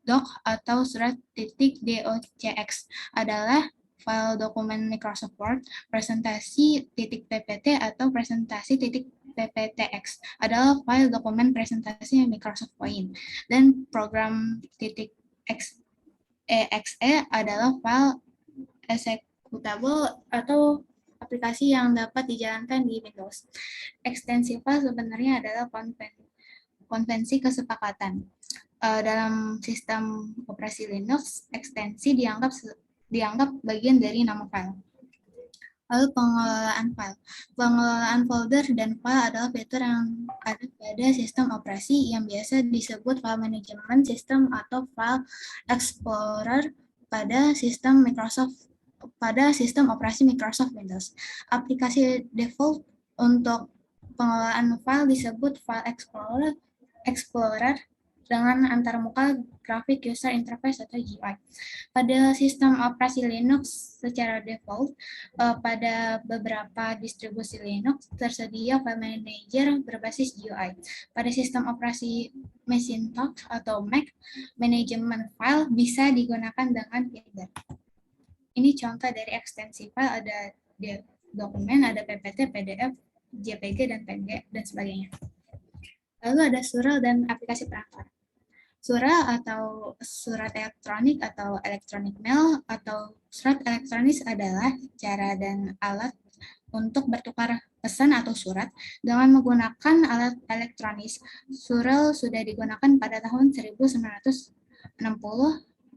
doc atau surat titik docx adalah file dokumen Microsoft Word. Presentasi titik PPT atau presentasi titik PPTX adalah file dokumen presentasi Microsoft Point. Dan program titik .exe adalah file executable atau aplikasi yang dapat dijalankan di Windows. Ekstensi file sebenarnya adalah konvensi kesepakatan. Dalam sistem operasi Linux, ekstensi dianggap bagian dari nama file. Lalu pengelolaan file. Pengelolaan folder dan file adalah fitur yang ada pada sistem operasi yang biasa disebut file management system atau file explorer pada sistem operasi Microsoft Windows. Aplikasi default untuk pengelolaan file disebut file explorer dengan antarmuka Graphic User Interface atau GUI. Pada sistem operasi Linux secara default, pada beberapa distribusi Linux tersedia file manager berbasis GUI. Pada sistem operasi Macintosh atau Mac, manajemen file bisa digunakan dengan Finder. Ini contoh dari ekstensi file, ada dokumen, ada PPT, PDF, JPG, dan PNG, dan sebagainya. Lalu ada surel dan aplikasi perangkat. Surel atau surat elektronik atau electronic mail atau surat elektronis adalah cara dan alat untuk bertukar pesan atau surat dengan menggunakan alat elektronis. Surel sudah digunakan pada tahun 1960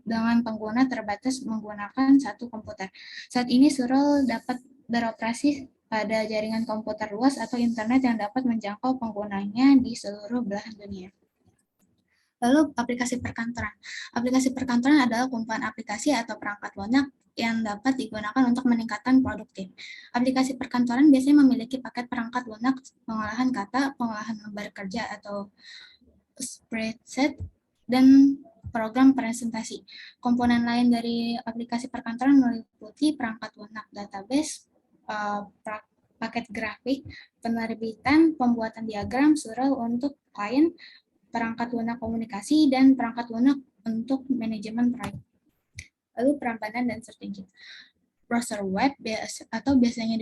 dengan pengguna terbatas menggunakan satu komputer. Saat ini surel dapat beroperasi pada jaringan komputer luas atau internet yang dapat menjangkau penggunanya di seluruh belahan dunia. Lalu aplikasi perkantoran. Aplikasi perkantoran adalah kumpulan aplikasi atau perangkat lunak yang dapat digunakan untuk meningkatkan produktif. Aplikasi perkantoran biasanya memiliki paket perangkat lunak, pengolahan kata, pengolahan lembar kerja atau spreadsheet, dan program presentasi. Komponen lain dari aplikasi perkantoran meliputi perangkat lunak database, paket grafik, penerbitan, pembuatan diagram, surel untuk klien, perangkat lunak komunikasi, dan perangkat lunak untuk manajemen proyek. Lalu perampanan dan search engine. Browser web atau biasanya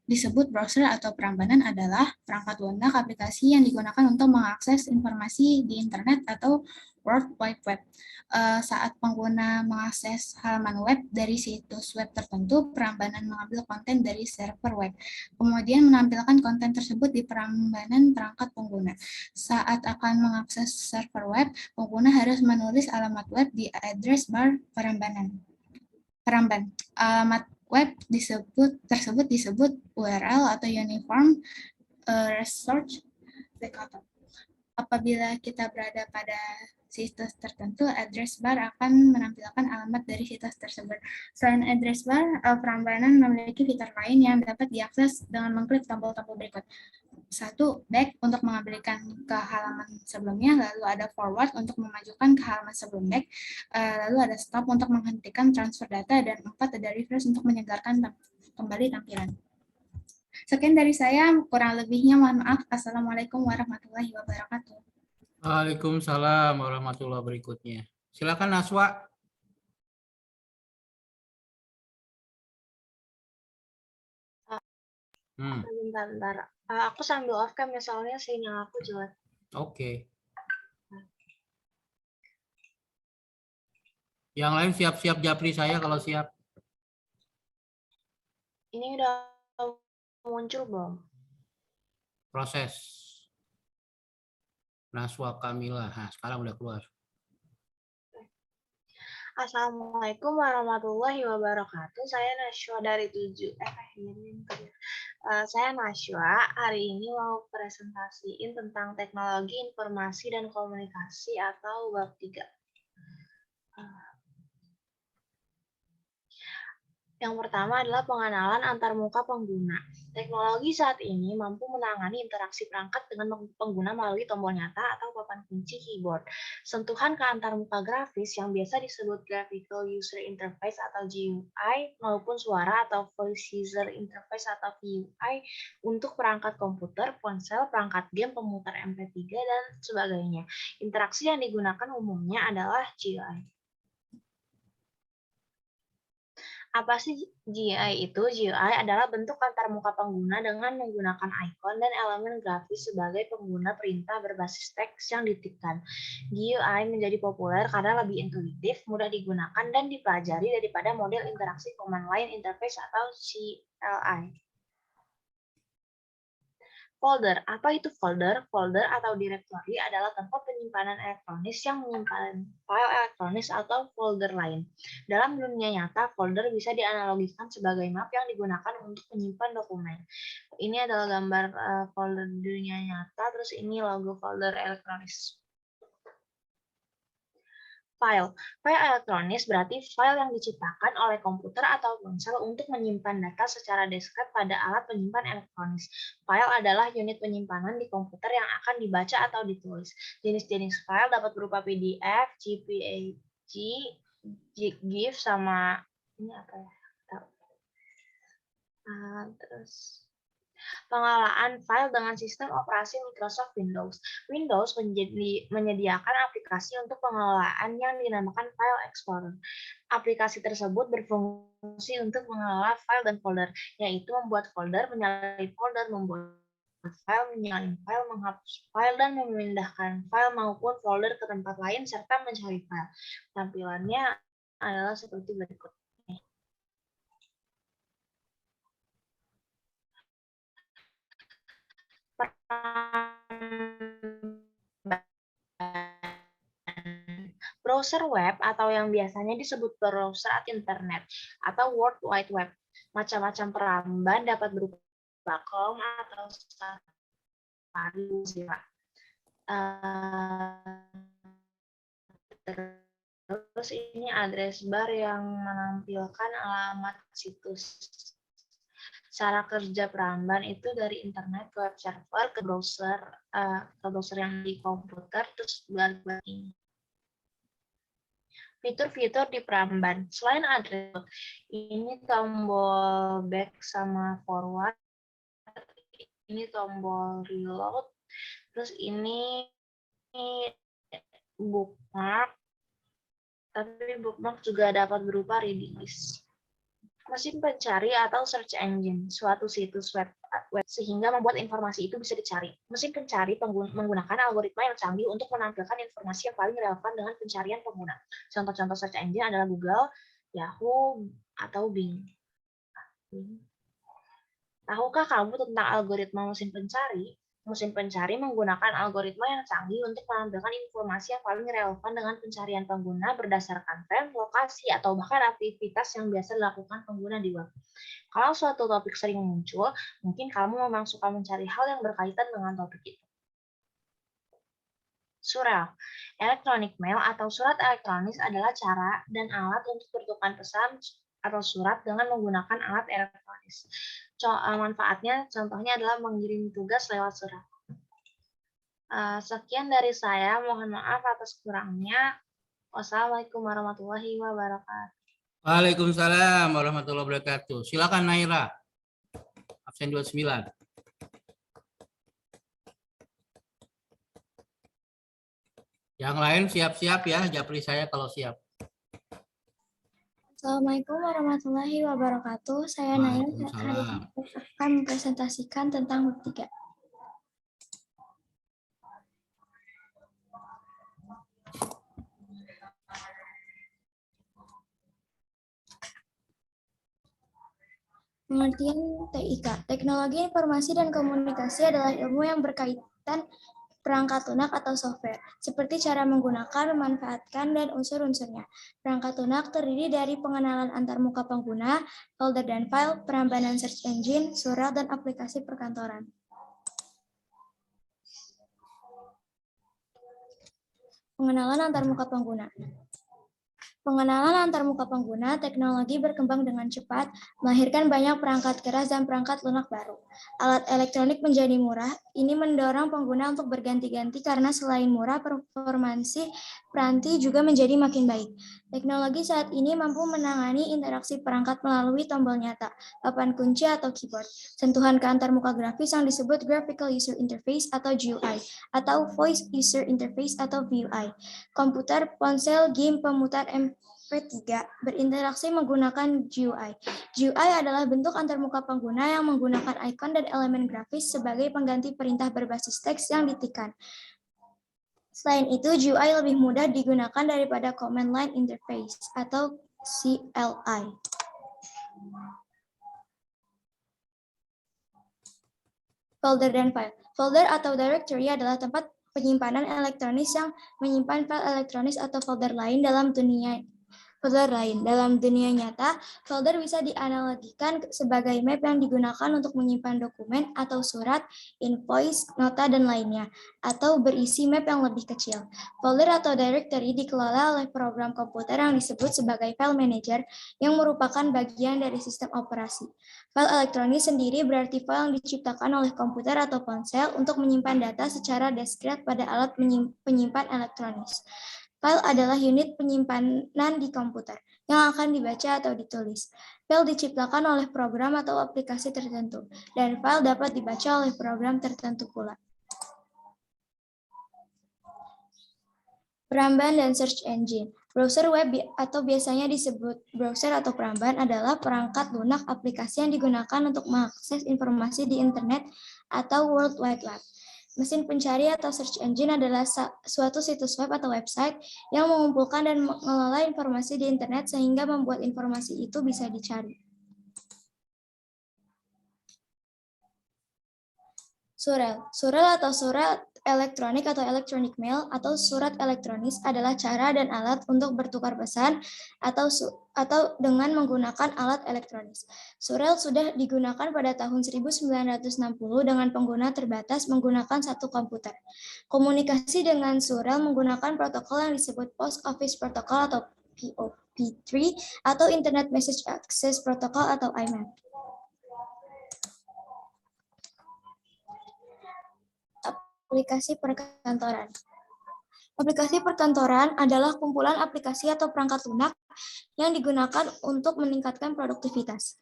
disebut browser atau perambanan adalah perangkat lunak aplikasi yang digunakan untuk mengakses informasi di internet atau World Wide Web. Saat pengguna mengakses halaman web dari situs web tertentu, perambanan mengambil konten dari server web, kemudian menampilkan konten tersebut di perambanan perangkat pengguna. Saat akan mengakses server web, pengguna harus menulis alamat web di address bar peramban. Alamat web tersebut disebut URL atau Uniform Resource Locator. Apabila kita berada pada situs tertentu, address bar akan menampilkan alamat dari situs tersebut. Selain address bar, perambanan memiliki fitur lain yang dapat diakses dengan mengklik tombol-tombol berikut. 1. Back untuk mengembalikan ke halaman sebelumnya, lalu ada forward untuk memajukan ke halaman sebelum back, lalu ada stop untuk menghentikan transfer data, dan 4 ada refresh untuk menyegarkan kembali tampilan. Sekian dari saya, kurang lebihnya mohon maaf. Assalamualaikum warahmatullahi wabarakatuh. Waalaikumsalam warahmatullahi berikutnya. Silakan Naswa. Bentar. Aku sambil off cam ya, soalnya sinyal aku jelek. Oke. Yang lain siap-siap japri saya kalau siap. Ini udah muncul belum? Proses. Naswa Kamila. Nah, sekarang udah keluar. Assalamualaikum warahmatullahi wabarakatuh. Saya Nashwa dari 7. Saya Nashwa. Hari ini mau presentasiin tentang teknologi informasi dan komunikasi atau bab 3. Yang pertama adalah pengenalan antarmuka pengguna. Teknologi saat ini mampu menangani interaksi perangkat dengan pengguna melalui tombol nyata atau papan kunci keyboard. Sentuhan ke antarmuka grafis yang biasa disebut Graphical User Interface atau GUI maupun suara atau Voice User Interface atau VUI untuk perangkat komputer, ponsel, perangkat game, pemutar MP3, dan sebagainya. Interaksi yang digunakan umumnya adalah GUI. Apa sih GUI itu? GUI adalah bentuk antarmuka pengguna dengan menggunakan ikon dan elemen grafis sebagai pengguna perintah berbasis teks yang ditipkan. GUI menjadi populer karena lebih intuitif, mudah digunakan, dan dipelajari daripada model interaksi Command Line Interface atau CLI. Folder. Apa itu folder? Folder atau directory adalah tempat penyimpanan elektronis yang menyimpan file elektronis atau folder lain. Dalam dunia nyata, folder bisa dianalogikan sebagai map yang digunakan untuk menyimpan dokumen. Ini adalah gambar folder dunia nyata, terus ini logo folder elektronis. File. File elektronis berarti file yang diciptakan oleh komputer atau ponsel untuk menyimpan data secara diskret pada alat penyimpan elektronis. File adalah unit penyimpanan di komputer yang akan dibaca atau ditulis. Jenis-jenis file dapat berupa PDF, JPEG, GIF, sama ini apa ya? Terus pengelolaan file dengan sistem operasi Microsoft Windows. Windows menyediakan aplikasi untuk pengelolaan yang dinamakan File Explorer. Aplikasi tersebut berfungsi untuk mengelola file dan folder, yaitu membuat folder, menyalin folder, membuat file, menyalin file, menghapus file, dan memindahkan file maupun folder ke tempat lain, serta mencari file. Tampilannya adalah seperti berikut. Browser web atau yang biasanya disebut browser internet atau World Wide Web. Macam-macam peramban dapat berupa Chrome atau Safari, Mozilla. Terus ini address bar yang menampilkan alamat situs. Cara kerja peramban itu dari internet ke web server ke browser yang di komputer, terus balik ini. Fitur-fitur di peramban. Selain address, ini tombol back sama forward, ini tombol reload, terus ini bookmark, tapi bookmark juga dapat berupa reading list. mesin pencari atau search engine, suatu situs web sehingga membuat informasi itu bisa dicari. Mesin pencari menggunakan algoritma yang canggih untuk menampilkan informasi yang paling relevan dengan pencarian pengguna. Contoh-contoh search engine adalah Google, Yahoo, atau Bing. Tahukah kamu tentang algoritma mesin pencari? Mesin pencari menggunakan algoritma yang canggih untuk menampilkan informasi yang paling relevan dengan pencarian pengguna berdasarkan tren, lokasi, atau bahkan aktivitas yang biasa dilakukan pengguna di web. Kalau suatu topik sering muncul, mungkin kamu memang suka mencari hal yang berkaitan dengan topik itu. Surel. Electronic mail atau surat elektronis adalah cara dan alat untuk bertukar pesan atau surat dengan menggunakan alat elektronis. Manfaatnya contohnya adalah mengirim tugas lewat surat. Sekian dari saya, mohon maaf atas kurangnya. Wassalamualaikum warahmatullahi wabarakatuh. Waalaikumsalam warahmatullahi wabarakatuh. Silakan Naira. Absen 29. Yang lain siap-siap ya, japri saya kalau siap. Assalamualaikum warahmatullahi wabarakatuh. Saya Naila akan mempresentasikan tentang bab 3. Pengertian TIK. Teknologi Informasi dan Komunikasi adalah ilmu yang berkaitan perangkat lunak atau software, seperti cara menggunakan, memanfaatkan, dan unsur-unsurnya. Perangkat lunak terdiri dari pengenalan antarmuka pengguna, folder dan file, perambanan search engine, surel, dan aplikasi perkantoran. Pengenalan antarmuka pengguna. Pengenalan antarmuka pengguna, teknologi berkembang dengan cepat, melahirkan banyak perangkat keras dan perangkat lunak baru. Alat elektronik menjadi murah, ini mendorong pengguna untuk berganti-ganti karena selain murah, performansi peranti juga menjadi makin baik. Teknologi saat ini mampu menangani interaksi perangkat melalui tombol nyata, papan kunci atau keyboard, sentuhan ke antarmuka grafis yang disebut Graphical User Interface atau GUI, atau Voice User Interface atau VUI. Komputer, ponsel, game, pemutar MP3 berinteraksi menggunakan GUI. GUI adalah bentuk antarmuka pengguna yang menggunakan ikon dan elemen grafis sebagai pengganti perintah berbasis teks yang ditekan. Selain itu, GUI lebih mudah digunakan daripada Command Line Interface atau CLI. Folder dan file. Folder atau directory adalah tempat penyimpanan elektronis yang menyimpan file elektronis atau folder lain dalam dunia nyata. Folder bisa dianalogikan sebagai map yang digunakan untuk menyimpan dokumen atau surat, invoice, nota, dan lainnya, atau berisi map yang lebih kecil. Folder atau directory dikelola oleh program komputer yang disebut sebagai file manager yang merupakan bagian dari sistem operasi. File elektronis sendiri berarti file yang diciptakan oleh komputer atau ponsel untuk menyimpan data secara diskret pada alat penyimpan elektronis. File adalah unit penyimpanan di komputer yang akan dibaca atau ditulis. File diciptakan oleh program atau aplikasi tertentu, dan file dapat dibaca oleh program tertentu pula. Peramban dan search engine. Browser web atau biasanya disebut browser atau peramban adalah perangkat lunak aplikasi yang digunakan untuk mengakses informasi di internet atau World Wide Web. Mesin pencari atau search engine adalah suatu situs web atau website yang mengumpulkan dan mengelola informasi di internet sehingga membuat informasi itu bisa dicari. Surel. Surel atau surat elektronik atau electronic mail atau surat elektronis adalah cara dan alat untuk bertukar pesan atau dengan menggunakan alat elektronis. Surel sudah digunakan pada tahun 1960 dengan pengguna terbatas menggunakan satu komputer. Komunikasi dengan surel menggunakan protokol yang disebut Post Office Protocol atau POP3 atau Internet Message Access Protocol atau IMAP. Aplikasi perkantoran. Aplikasi perkantoran adalah kumpulan aplikasi atau perangkat lunak yang digunakan untuk meningkatkan produktivitas.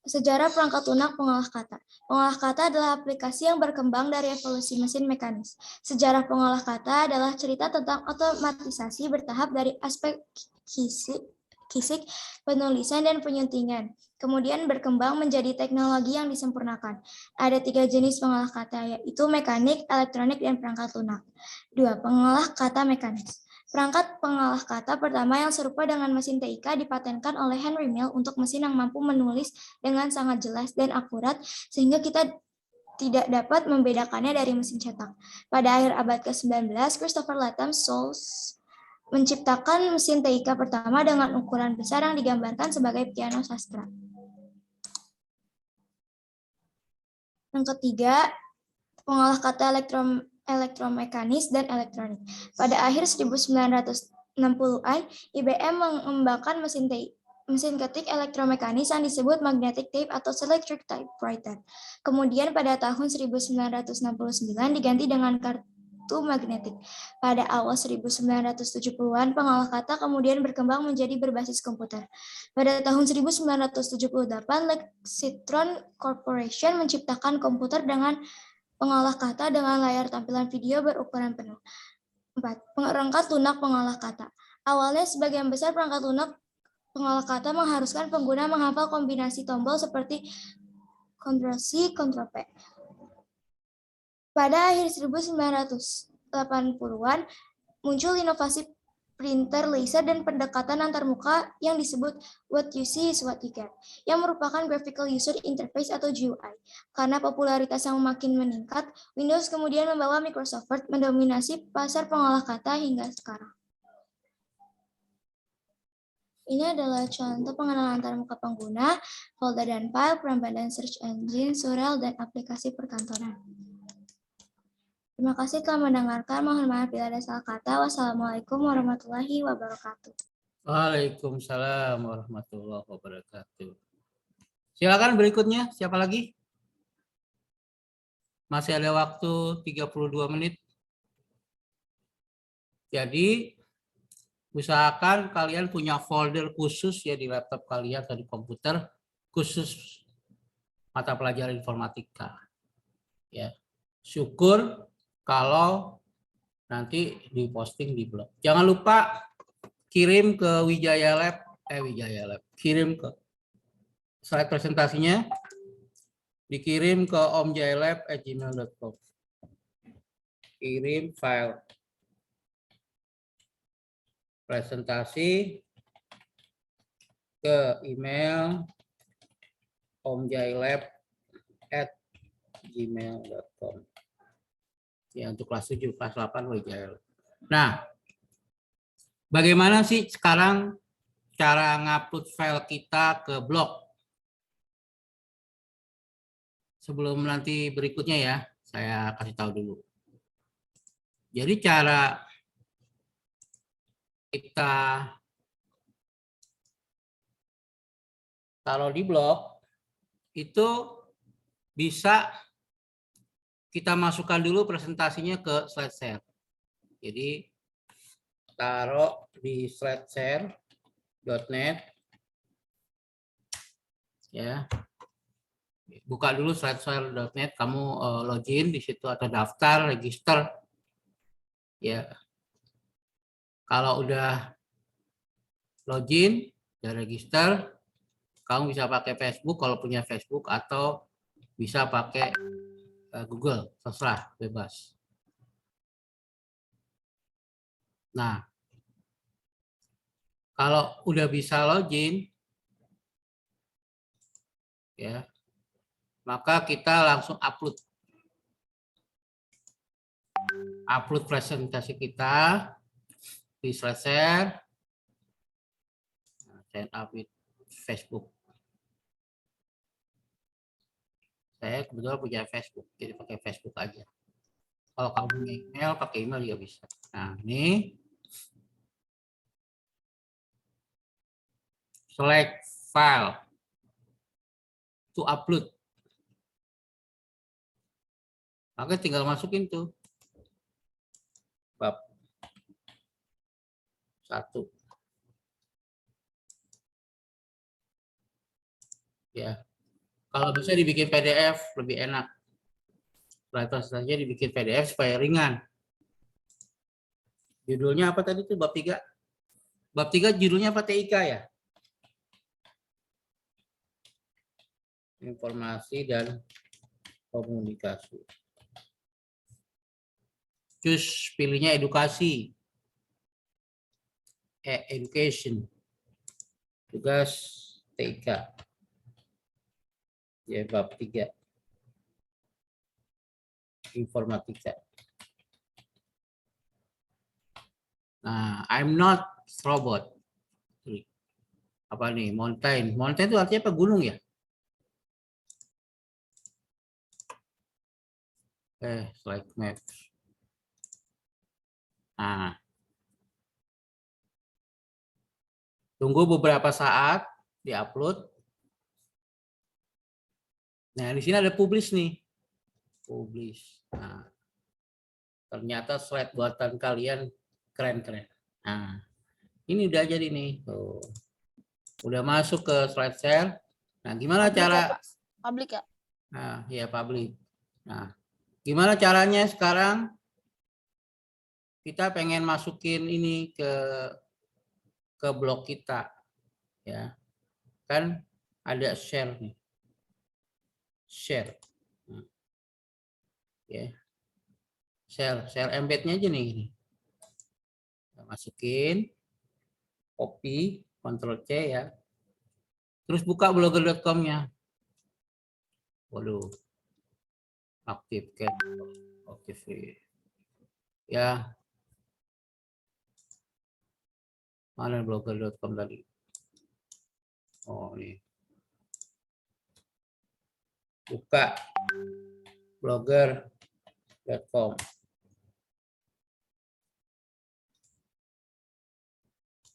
Sejarah perangkat lunak pengolah kata. Pengolah kata adalah aplikasi yang berkembang dari evolusi mesin mekanis. Sejarah pengolah kata adalah cerita tentang otomatisasi bertahap dari aspek fisik, penulisan, dan penyuntingan. Kemudian berkembang menjadi teknologi yang disempurnakan. Ada 3 jenis pengolah kata, yaitu mekanik, elektronik, dan perangkat lunak. 2. Pengolah kata mekanis. Perangkat pengolah kata pertama yang serupa dengan mesin TIK dipatenkan oleh Henry Mill untuk mesin yang mampu menulis dengan sangat jelas dan akurat, sehingga kita tidak dapat membedakannya dari mesin cetak. Pada akhir abad ke-19, Christopher Latham Souls menciptakan mesin TIK pertama dengan ukuran besar yang digambarkan sebagai piano sastra. Yang ketiga, pengolah kata elektromekanis dan elektronik. Pada akhir 1960-an, IBM mengembangkan mesin ketik elektromekanis yang disebut magnetic tape atau electric typewriter. Kemudian pada tahun 1969 diganti dengan kartu magnetik. Pada awal 1970-an, pengolah kata kemudian berkembang menjadi berbasis komputer. Pada tahun 1978, Lexitron Corporation menciptakan komputer dengan pengolah kata dengan layar tampilan video berukuran penuh. 4. Perangkat lunak pengolah kata. Awalnya sebagian besar perangkat lunak pengolah kata mengharuskan pengguna menghafal kombinasi tombol seperti Ctrl+C, Ctrl+P. Pada akhir 1980-an, muncul inovasi printer laser dan pendekatan antarmuka yang disebut what you see is what you get, yang merupakan graphical user interface atau GUI. Karena popularitas yang makin meningkat, Windows kemudian membawa Microsoft Word mendominasi pasar pengolah kata hingga sekarang. Ini adalah contoh pengenalan antarmuka pengguna, folder dan file, perambahan search engine, surel, dan aplikasi perkantoran. Terima kasih telah mendengarkan. Mohon maaf bila ada salah kata. Wassalamualaikum warahmatullahi wabarakatuh. Waalaikumsalam warahmatullahi wabarakatuh. Silakan berikutnya. Siapa lagi? Masih ada waktu 32 menit. Jadi, usahakan kalian punya folder khusus ya di laptop kalian atau di komputer khusus mata pelajaran informatika. Ya, syukur kalau nanti diposting di blog. Jangan lupa kirim ke Wijaya Lab, kirim ke slide presentasinya, dikirim ke omjailab@gmail.com. Kirim file presentasi ke email omjailab@gmail.com. Ya, untuk kelas 7, kelas 8 Wijaya. Nah, bagaimana sih sekarang cara ngupload file kita ke blog? Sebelum nanti berikutnya ya, saya kasih tahu dulu. Jadi cara kita taruh di blog itu bisa kita masukkan dulu presentasinya ke SlideShare. Jadi taruh di slideshare.net ya. Buka dulu slideshare.net, kamu login di situ atau daftar, register. Ya. Kalau udah login dan register, kamu bisa pakai Facebook kalau punya Facebook atau bisa pakai Google, terserah, bebas. Nah, kalau udah bisa login, ya, maka kita langsung upload presentasi kita di SlideShare, sign up with Facebook. Saya kebetulan punya Facebook, jadi pakai Facebook aja. Kalau kamu punya email, pakai email juga bisa. Nah, ini select file to upload. Maka tinggal masukin tuh bab 1. Ya. Kalau bisa dibikin PDF lebih enak. Presentasinya dibikin PDF supaya ringan. Judulnya apa tadi tuh bab 3? Bab 3 judulnya apa TIK ya? informasi dan komunikasi. Terus pilihnya edukasi. Education. Tugas TK. Ya, bab 3. Informatika. Nah, I'm not robot. Apa nih? Mountain. Mountain itu artinya apa? Gunung ya? Slide maps. Nah, tunggu beberapa saat diupload. Nah, di sini ada publish nih. Publish. Nah, ternyata slide buatan kalian keren-keren. Nah, ini udah jadi nih. Tuh. Udah masuk ke slide share. Nah, gimana cara? Public ya? Nah, ya public. Nah, gimana caranya sekarang? Kita pengen masukin ini ke blog kita, ya. Kan ada share nih. Share. Nah, ya. Share embed-nya aja nih. Kita masukin, copy, Ctrl C ya. Terus buka blogger.com-nya. Waduh. Aktifkan. Aktif. Ya. Mana blogger.com tadi? Oh, ini. Buka blogger.com.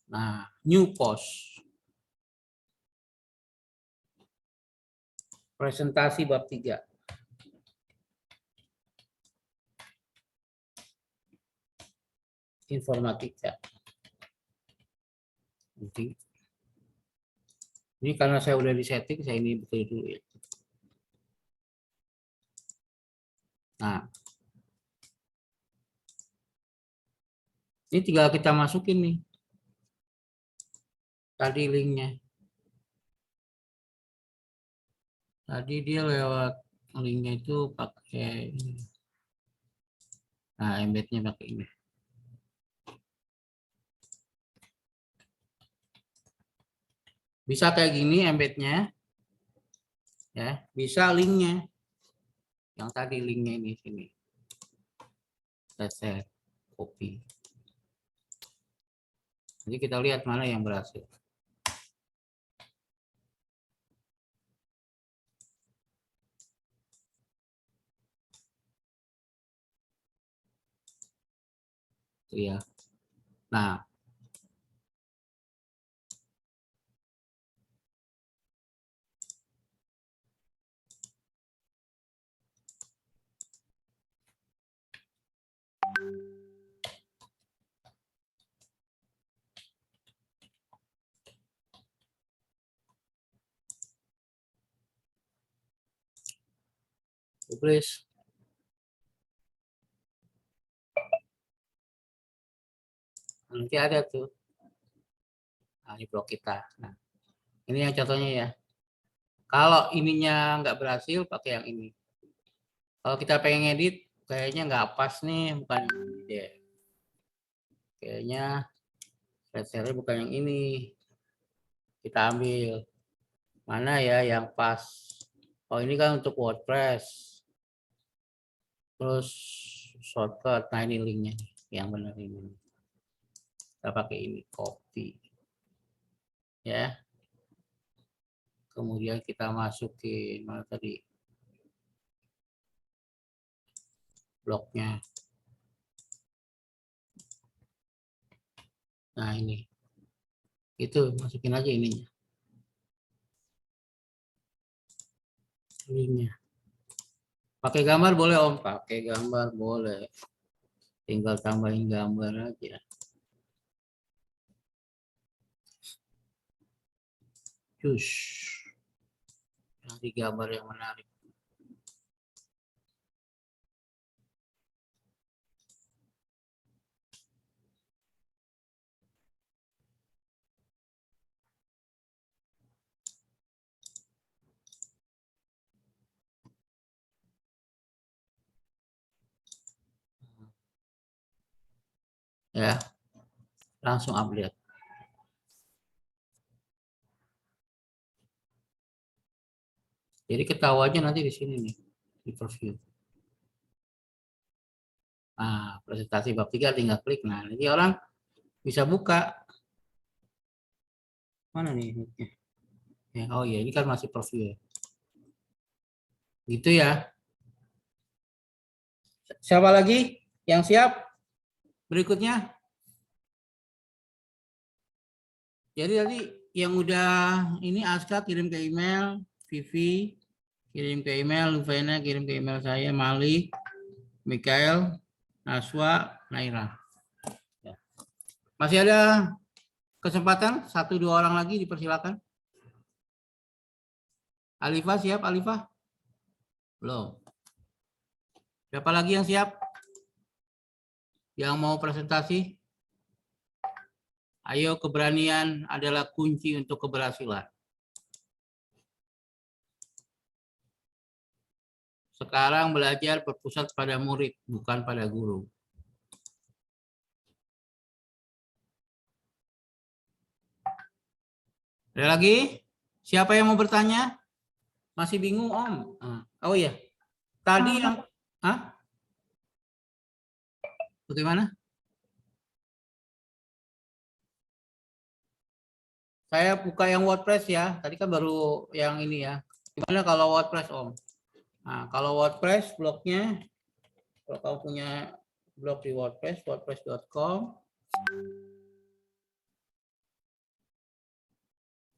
Nah, new post. Presentasi bab 3. Informatika. Ini karena saya udah disetting, saya ini betul dulu ya. Nah, ini tinggal kita masukin nih. Tadi linknya. Tadi dia lewat linknya itu pakai ini. Nah, embednya pakai ini. Bisa kayak gini embednya. Ya, bisa linknya. Yang tadi linknya ini sini. Saya copy. Jadi kita lihat mana yang berhasil. Itu ya. Nah, publish. Nanti ada tuh. Nah, di blog kita. Nah, ini yang contohnya ya. Kalau ininya nggak berhasil, pakai yang ini. Kalau kita pengen edit, kayaknya nggak pas nih, bukan ya. Kayaknya share bukan yang ini. Kita ambil mana ya yang pas. Oh, ini kan untuk WordPress. Terus shortcut. Nah, ini linknya yang benar ini. Kita pakai ini, copy. Ya. Kemudian kita masukin mana tadi? Bloknya. Nah, ini. Itu masukin aja ininya. Linknya. Pakai gambar boleh Om, pakai gambar boleh. Tinggal tambahin gambar aja. Cus. Nanti gambar yang menarik. Ya, langsung update. Jadi ketahuannya nanti di sini nih, di preview. Nah, presentasi bab 3 tinggal klik. Nah, nanti orang bisa buka. Mana nih? Ya, oh iya, ini kan masih preview ya. Gitu ya. Siapa lagi yang siap? Berikutnya. Jadi tadi yang udah ini Aska kirim ke email, Vivi kirim ke email, Luvena kirim ke email saya, Mali, Mikael, Naswa, Naira. Ya. Masih ada kesempatan 1-2 orang lagi, dipersilakan. Alifa siap, Alifa? Belum. Siapa lagi yang siap? Yang mau presentasi? Ayo, keberanian adalah kunci untuk keberhasilan. Sekarang belajar berpusat pada murid, bukan pada guru. Ada lagi? Siapa yang mau bertanya? Masih bingung, Om? Oh iya. Tadi yang... Hah? Bagaimana? Saya buka yang WordPress ya. Tadi kan baru yang ini ya. Gimana kalau WordPress, Om? Nah, kalau WordPress blognya, kalau kamu punya blog di WordPress, wordpress.com.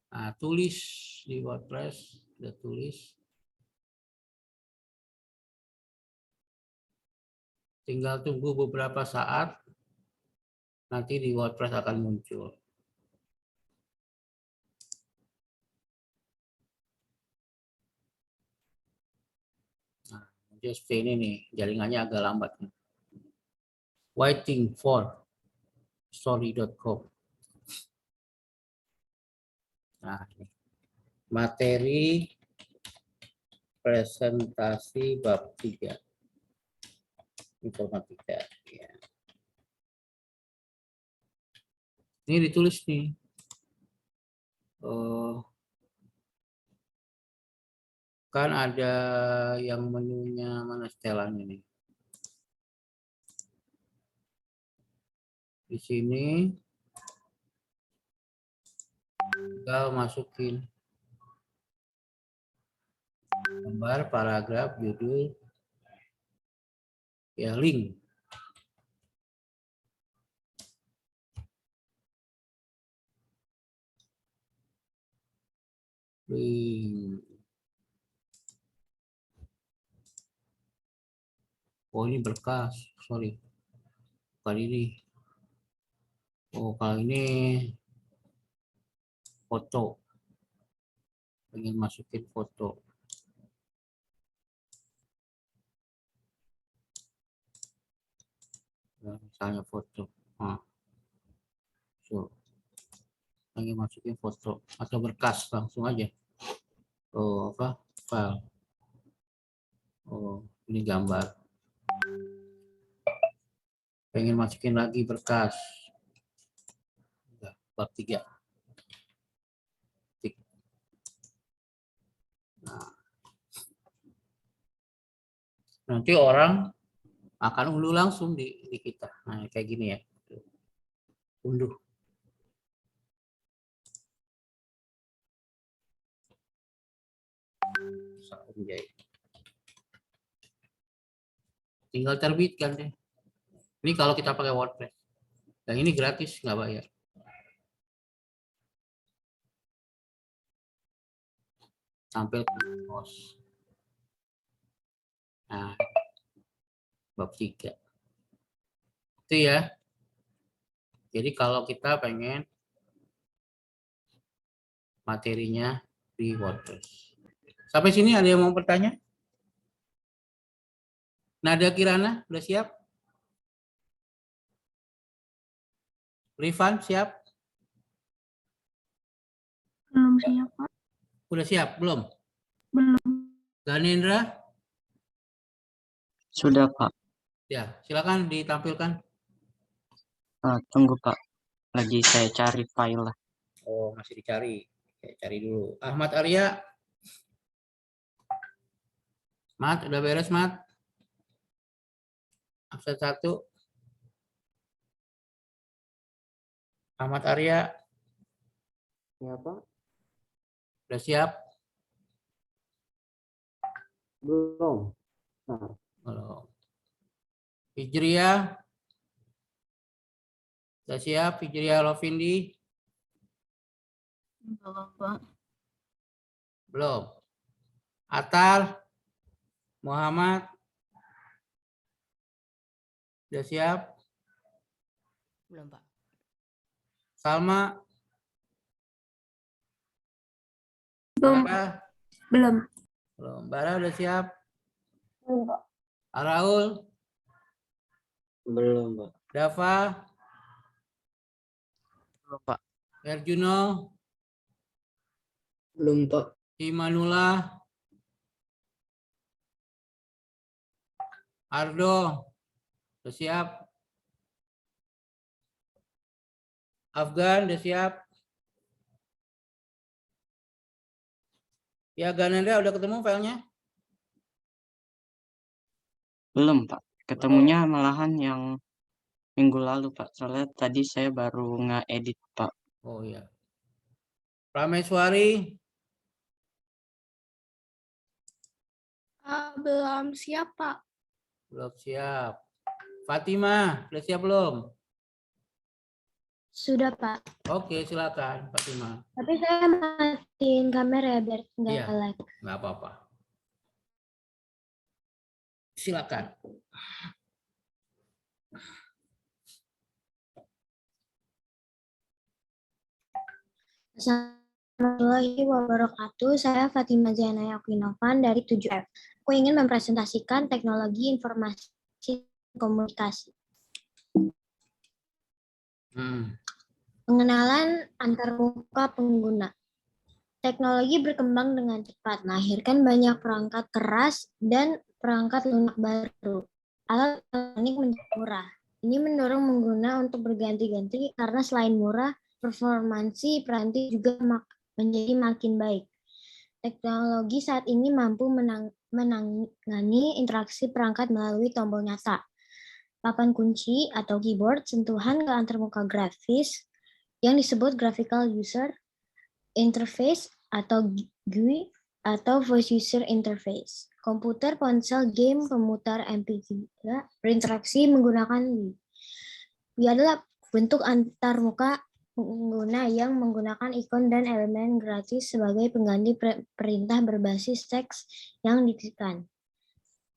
Nah, tulis di WordPress, udah tulis. Tinggal tunggu beberapa saat, nanti di WordPress akan muncul. Nah, muncul seperti ini nih, jaringannya agak lambat. Waiting for story.com. Nah, materi presentasi bab 3 informatika. Ya. Ini ditulis nih. Kan ada yang menunya, mana setelannya nih. Di sini tinggal masukin gambar, paragraf, judul, ya link. Oh, ini berkas, sorry. Bukan ini. Oh, kalau ini foto. Pengen masukin foto. Nah, misalnya foto. Nah. So. Pengen masukin foto atau berkas, langsung aja. Oh, apa? File. Oh, ini gambar. Pengen masukin lagi berkas. Bab 3. Nah. Nanti orang akan unduh langsung di kita. Nah, kayak gini ya. Unduh. Tinggal terbitkan deh. Ini kalau kita pakai WordPress. Yang ini gratis, nggak bayar. Tampil post. Nah, bab 3. Itu ya. Jadi kalau kita pengen materinya di WordPress. Sampai sini ada yang mau bertanya? Nada Kirana, udah siap? Rifan, siap? Belum siap, Pak. Udah siap, belum? Belum. Ganendra? Sudah, Pak. Ya, silakan ditampilkan. Tunggu Pak, lagi saya cari file lah. Oh, masih dicari. Oke, cari dulu. Ahmad Arya. Mat, udah beres, Mat? Absen 1. Ahmad Arya. Ya Pak. Udah siap? Belum. Nah. Belum. Hijriah. Udah siap? Hijriah Lovindi. Belum, Pak. Belum. Atar. Muhammad. Udah siap? Belum, Pak. Salma. Belum. Bara. Belum. Belum. Bara udah siap? Belum, Pak. Araul. Belum Pak. Dava. Belum, Pak. Herjuno. Belum Pak. Imanullah. Ardo. Udah siap? Afgan udah siap? Ya, Ganendra udah ketemu filenya? Belum Pak. Ketemunya malahan yang minggu lalu Pak. Soalnya tadi saya baru nge-edit Pak. Oh iya. Prameswari. Belum siap, Pak. Belum siap. Fatimah, udah siap belum? Sudah, Pak. Oke, silakan Fatimah. Tapi saya matiin kamera ya biar nggak Iya. lag. Nggak apa-apa. Silakan. Assalamualaikum warahmatullahi wabarakatuh. Saya Fatimah Zainah Yakinovan dari 7F. Aku ingin mempresentasikan teknologi informasi komunikasi. Pengenalan antarmuka pengguna. Teknologi berkembang dengan cepat, melahirkan banyak perangkat keras dan perangkat lunak baru. Alat elektronik menjadi murah. Ini mendorong pengguna untuk berganti-ganti karena selain murah, performansi peranti juga menjadi makin baik. Teknologi saat ini mampu menangani interaksi perangkat melalui tombol nyata, papan kunci atau keyboard, sentuhan ke antarmuka grafis yang disebut graphical user interface atau GUI atau voice user interface. Komputer, ponsel, game, pemutar MP3 berinteraksi menggunakan GUI. GUI adalah bentuk antarmuka pengguna yang menggunakan ikon dan elemen gratis sebagai pengganti perintah berbasis teks yang diketikkan.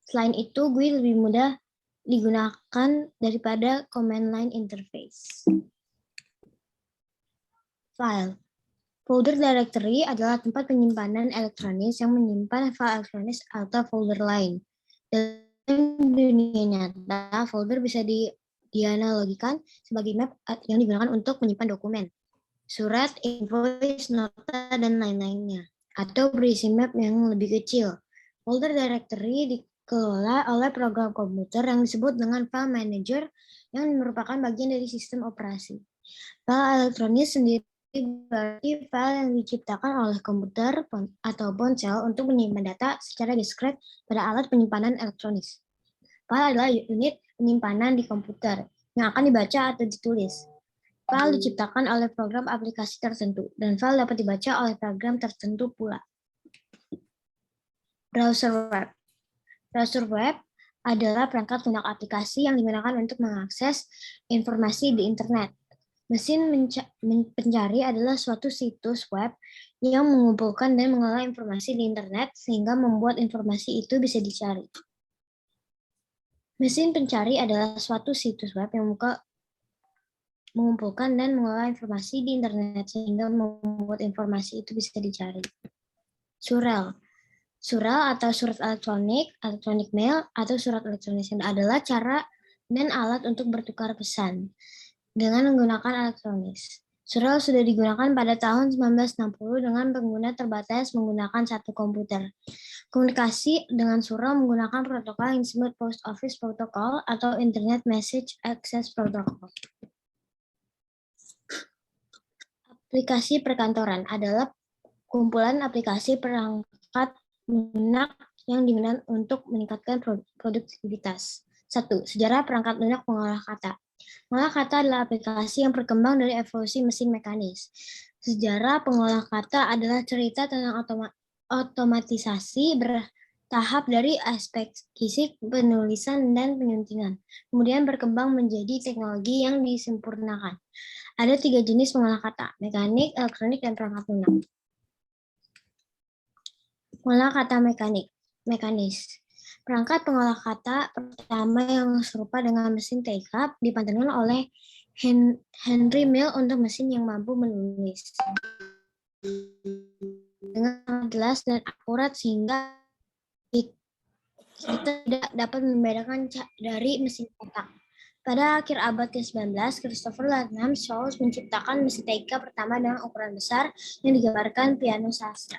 Selain itu, GUI lebih mudah digunakan daripada command line interface. File. Folder directory adalah tempat penyimpanan elektronis yang menyimpan file elektronis atau folder lain. Dalam dunia nyata, folder bisa dianalogikan sebagai map yang digunakan untuk menyimpan dokumen, surat, invoice, nota, dan lain-lainnya, atau berisi map yang lebih kecil. Folder directory dikelola oleh program komputer yang disebut dengan file manager yang merupakan bagian dari sistem operasi. File elektronis sendiri berarti file yang diciptakan oleh komputer atau ponsel untuk menyimpan data secara diskret pada alat penyimpanan elektronis. File adalah unit penyimpanan di komputer yang akan dibaca atau ditulis. File diciptakan oleh program aplikasi tertentu, dan file dapat dibaca oleh program tertentu pula. Browser web. Browser web adalah perangkat lunak aplikasi yang digunakan untuk mengakses informasi di internet. Mesin pencari adalah suatu situs web yang mengumpulkan dan mengolah informasi di internet sehingga membuat informasi itu bisa dicari. Mesin pencari adalah suatu situs web yang mengumpulkan dan mengolah informasi di internet sehingga membuat informasi itu bisa dicari. Surel. Surel atau surat elektronik, electronic mail, atau surat elektronik adalah cara dan alat untuk bertukar pesan dengan menggunakan elektronis. Surel sudah digunakan pada tahun 1960 dengan pengguna terbatas menggunakan satu komputer. Komunikasi dengan surel menggunakan protokol yang disebut Post Office Protocol atau Internet Message Access Protocol. Aplikasi perkantoran adalah kumpulan aplikasi perangkat lunak yang digunakan untuk meningkatkan produktivitas. 1. Sejarah perangkat lunak pengolah kata. Pengolah kata adalah aplikasi yang berkembang dari evolusi mesin mekanis. Sejarah pengolah kata adalah cerita tentang otomatisasi bertahap dari aspek fisik, penulisan, dan penyuntingan. Kemudian berkembang menjadi teknologi yang disempurnakan. Ada 3 jenis pengolah kata, mekanik, elektronik, dan perangkat lunak. Pengolah kata mekanis. Perangkat pengolah kata pertama yang serupa dengan mesin take-up dipatenkan oleh Henry Mill untuk mesin yang mampu menulis dengan jelas dan akurat sehingga kita tidak dapat membedakan dari mesin cetak. Pada akhir abad ke-19, Christopher Langham Scholz menciptakan mesin take-up pertama dengan ukuran besar yang digambarkan piano sastra.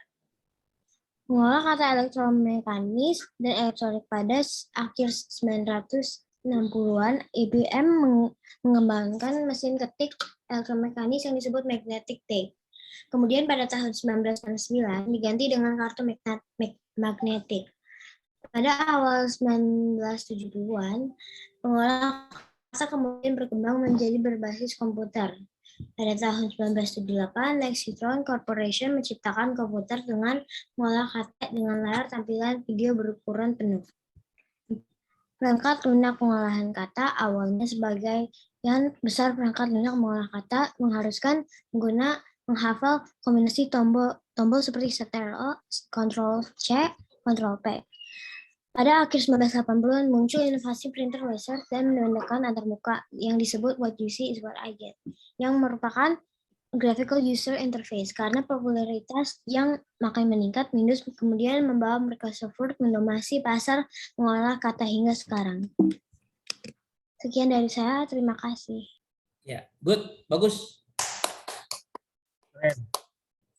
Mengolah kata elektromekanis dan elektronik pada akhir 1960-an, IBM mengembangkan mesin ketik elektromekanis yang disebut magnetic tape. Kemudian pada tahun 1999 diganti dengan kartu magnetik. Pada awal 1970-an, pengolah kata kemudian berkembang menjadi berbasis komputer. Pada tahun 1978, Lexitron Corporation menciptakan komputer dengan mengolah kata dengan layar tampilan video berukuran penuh. Perangkat lunak pengolahan kata awalnya sebagai yang besar perangkat lunak mengolah kata mengharuskan pengguna menghafal kombinasi tombol seperti Ctrl, Ctrl+C, Ctrl+P. Pada akhir 1980-an muncul inovasi printer laser dan menandakan antarmuka yang disebut What You See is What I Get, yang merupakan graphical user interface. Karena popularitas yang makin meningkat, Windows kemudian membawa Microsoft Word mendominasi pasar mengolah kata hingga sekarang. Sekian dari saya, terima kasih. Ya, good, bagus. Keren.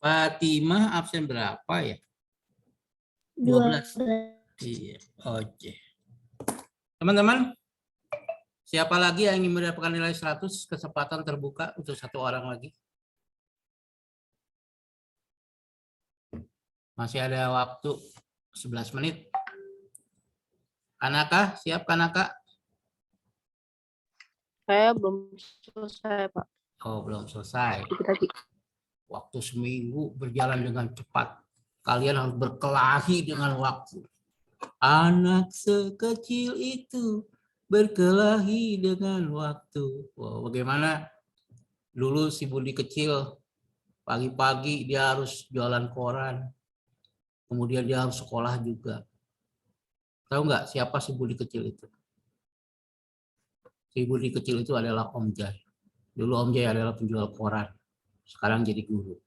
Fatimah absen berapa ya? 12. Iya, oke. Teman-teman, siapa lagi yang ingin mendapatkan nilai 100? Kesempatan terbuka untuk 1 orang lagi. Masih ada waktu 11 menit. Kanaka, siap Kanaka? Saya belum selesai, Pak. Oh, belum selesai. Dikit-dikit. Waktu seminggu berjalan dengan cepat. Kalian harus berkelahi dengan waktu. Anak sekecil itu berkelahi dengan waktu. Wow, bagaimana dulu si Budi kecil pagi-pagi dia harus jualan koran, kemudian dia harus sekolah juga. Tahu nggak siapa si Budi kecil itu? Si Budi kecil itu adalah Om Jai. Dulu Om Jai adalah penjual koran, sekarang jadi guru.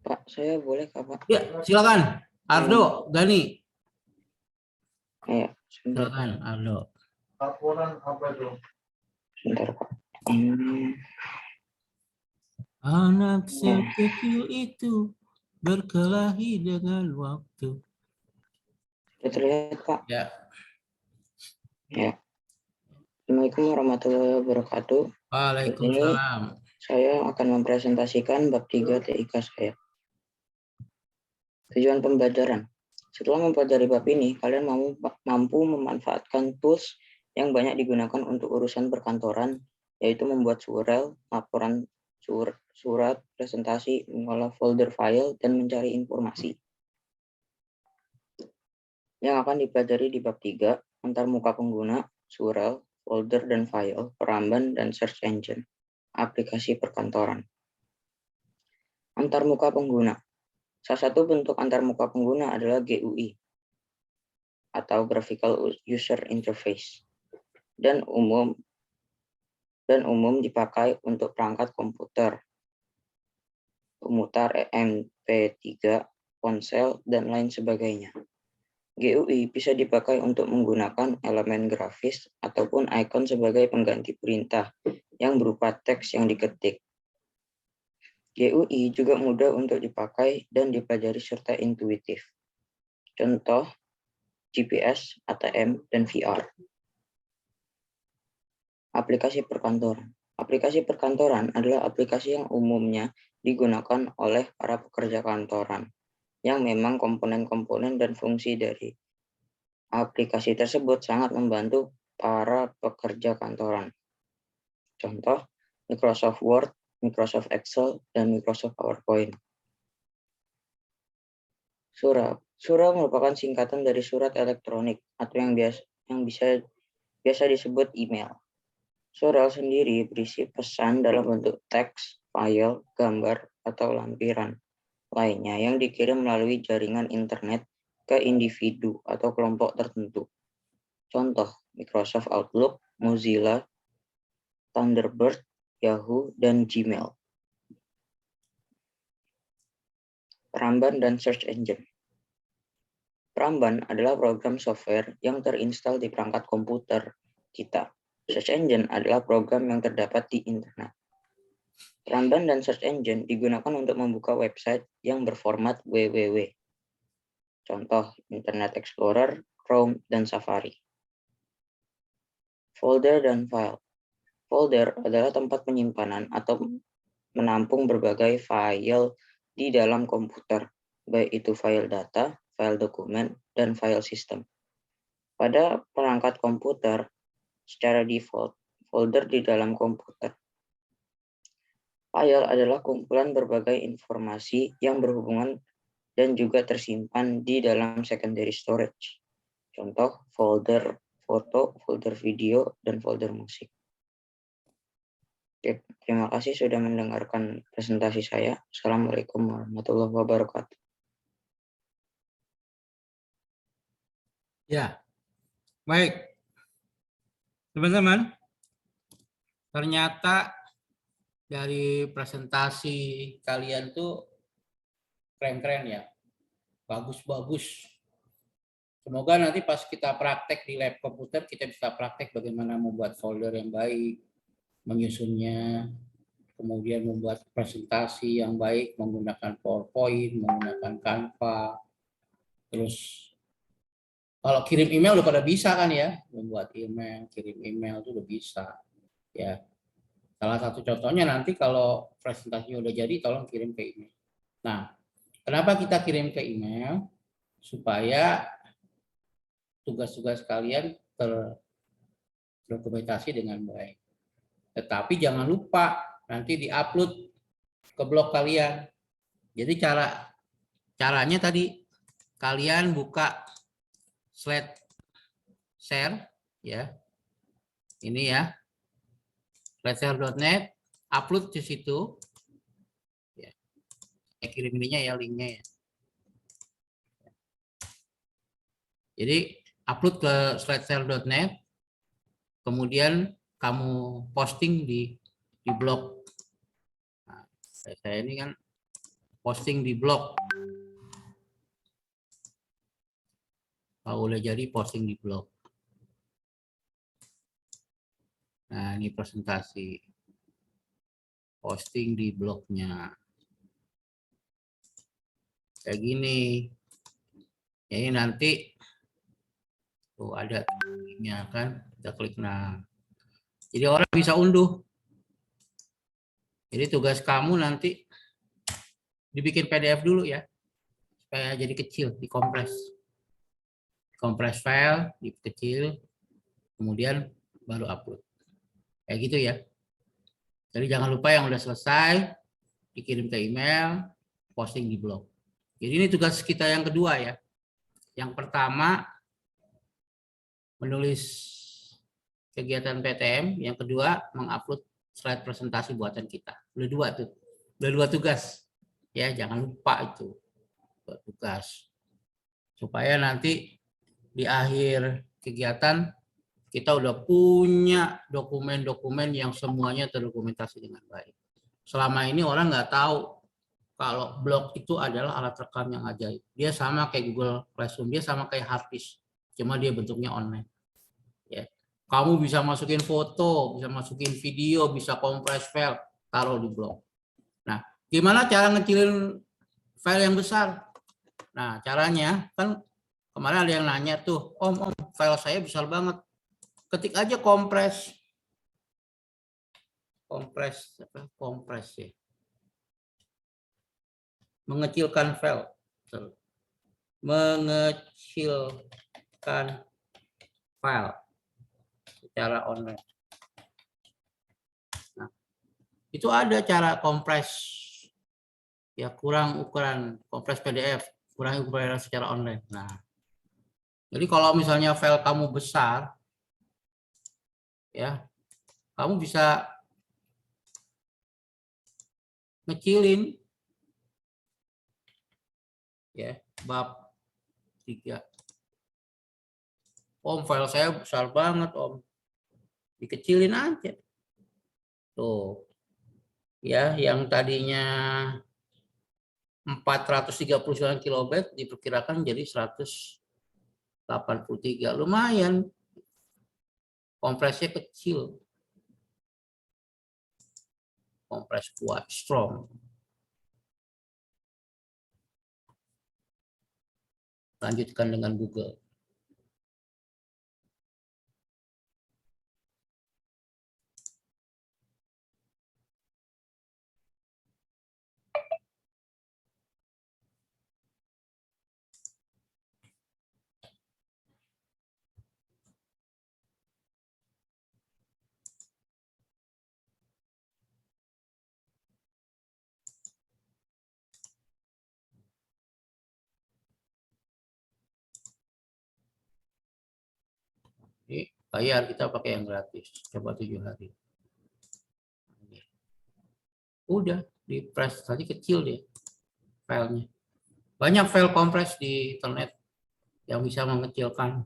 Pak, saya boleh Pak? Ya, silakan. Ardo, Gani. Ya, silakan Ardo. Laporan apa itu? Sebentar Pak. Anak sekecil itu berkelahi dengan waktu. Sudah terlihat Pak? Ya. Ya. Assalamualaikum warahmatullahi wabarakatuh. Waalaikumsalam. Saya akan mempresentasikan bab 3 TIK saya. Tujuan pembelajaran. Setelah mempelajari bab ini, kalian mampu memanfaatkan tools yang banyak digunakan untuk urusan perkantoran, yaitu membuat surel, laporan surat, presentasi, mengolah folder file, dan mencari informasi. Yang akan dipelajari di bab 3, antarmuka pengguna, surel, folder dan file, peramban, dan search engine, aplikasi perkantoran. Antarmuka pengguna. Salah satu bentuk antarmuka pengguna adalah GUI atau Graphical User Interface dan umum dipakai untuk perangkat komputer, pemutar MP3, ponsel, dan lain sebagainya. GUI bisa dipakai untuk menggunakan elemen grafis ataupun ikon sebagai pengganti perintah yang berupa teks yang diketik. GUI juga mudah untuk dipakai dan dipelajari serta intuitif. Contoh, GPS, ATM, dan VR. Aplikasi perkantoran. Aplikasi perkantoran adalah aplikasi yang umumnya digunakan oleh para pekerja kantoran, yang memang komponen-komponen dan fungsi dari aplikasi tersebut sangat membantu para pekerja kantoran. Contoh, Microsoft Word, Microsoft Excel, dan Microsoft PowerPoint. Surau merupakan singkatan dari surat elektronik atau yang biasa disebut email. Surau sendiri berisi pesan dalam bentuk teks, file, gambar, atau lampiran lainnya yang dikirim melalui jaringan internet ke individu atau kelompok tertentu. Contoh, Microsoft Outlook, Mozilla, Thunderbird, Yahoo, dan Gmail. Peramban dan search engine. Peramban adalah program software yang terinstal di perangkat komputer kita. Search engine adalah program yang terdapat di internet. Peramban dan search engine digunakan untuk membuka website yang berformat www. Contoh, Internet Explorer, Chrome, dan Safari. Folder dan file. Folder adalah tempat penyimpanan atau menampung berbagai file di dalam komputer, baik itu file data, file dokumen, dan file sistem. Pada perangkat komputer, secara default, folder di dalam komputer. File adalah kumpulan berbagai informasi yang berhubungan dan juga tersimpan di dalam secondary storage. Contoh, folder foto, folder video, dan folder musik. Oke, terima kasih sudah mendengarkan presentasi saya. Assalamualaikum warahmatullahi wabarakatuh. Ya, baik. Teman-teman, ternyata dari presentasi kalian tuh keren-keren ya, bagus-bagus. Semoga nanti pas kita praktek di lab komputer, kita bisa praktek bagaimana membuat folder yang baik, menyusunnya, kemudian membuat presentasi yang baik menggunakan PowerPoint, menggunakan Canva. Terus kalau kirim email udah pada bisa kan ya, membuat email, kirim email itu udah bisa. Ya, salah satu contohnya nanti kalau presentasinya udah jadi, tolong kirim ke email. Nah, kenapa kita kirim ke email? Supaya tugas-tugas kalian terdokumentasi dengan baik. Tetapi jangan lupa nanti diupload ke blog kalian. Jadi caranya tadi kalian buka slide share ya. Ini ya. Slideshare.net, upload di situ. Ya. Kirim ininya ya, linknya ya. Jadi upload ke slideshare.net, kemudian kamu posting di blog. Nah, saya ini kan posting di blog. Kalau udah jadi posting di blog. Nah, ini presentasi. Posting di blognya. Kayak gini. Ini nanti tuh ada linknya kan, kita klik. Nah, jadi orang bisa unduh. Jadi tugas kamu nanti dibikin PDF dulu ya, supaya jadi kecil, dikompres. Kompres file, kecil, kemudian baru upload. Kayak gitu ya. Jadi jangan lupa yang udah selesai, dikirim ke email, posting di blog. Jadi ini tugas kita yang kedua ya. Yang pertama, menulis kegiatan PTM. Yang kedua, mengupload slide presentasi buatan kita. Udah dua tuh. Udah dua tugas. Ya, jangan lupa itu. Tugas. Supaya nanti di akhir kegiatan kita udah punya dokumen-dokumen yang semuanya terdokumentasi dengan baik. Selama ini orang nggak tahu kalau blog itu adalah alat rekam yang ajaib. Dia sama kayak Google Classroom, dia sama kayak hard disk, cuma dia bentuknya online. Ya. Kamu bisa masukin foto, bisa masukin video, bisa kompres file, taruh di blog. Nah, gimana cara ngecilin file yang besar? Nah, caranya kan kemarin ada yang nanya tuh, Om, file saya besar banget. Ketik aja kompres. kompres ya. Mengecilkan file. Mengecilkan file secara online. Nah, itu ada cara kompres ya, kurang ukuran kompres PDF, kurang ukuran secara online. Nah, jadi kalau misalnya file kamu besar ya, kamu bisa ngecilin ya, bab 3. Om, file saya besar banget, Om. Dikecilin aja. Tuh. Ya, yang tadinya 439 kilobit diperkirakan jadi 183. Lumayan. Kompresnya kecil. Kompres kuat, strong. Lanjutkan dengan Google. Ini bayar, kita pakai yang gratis. Coba 7 hari. Udah, di press tadi kecil deh filenya. Banyak file kompres di internet yang bisa mengecilkan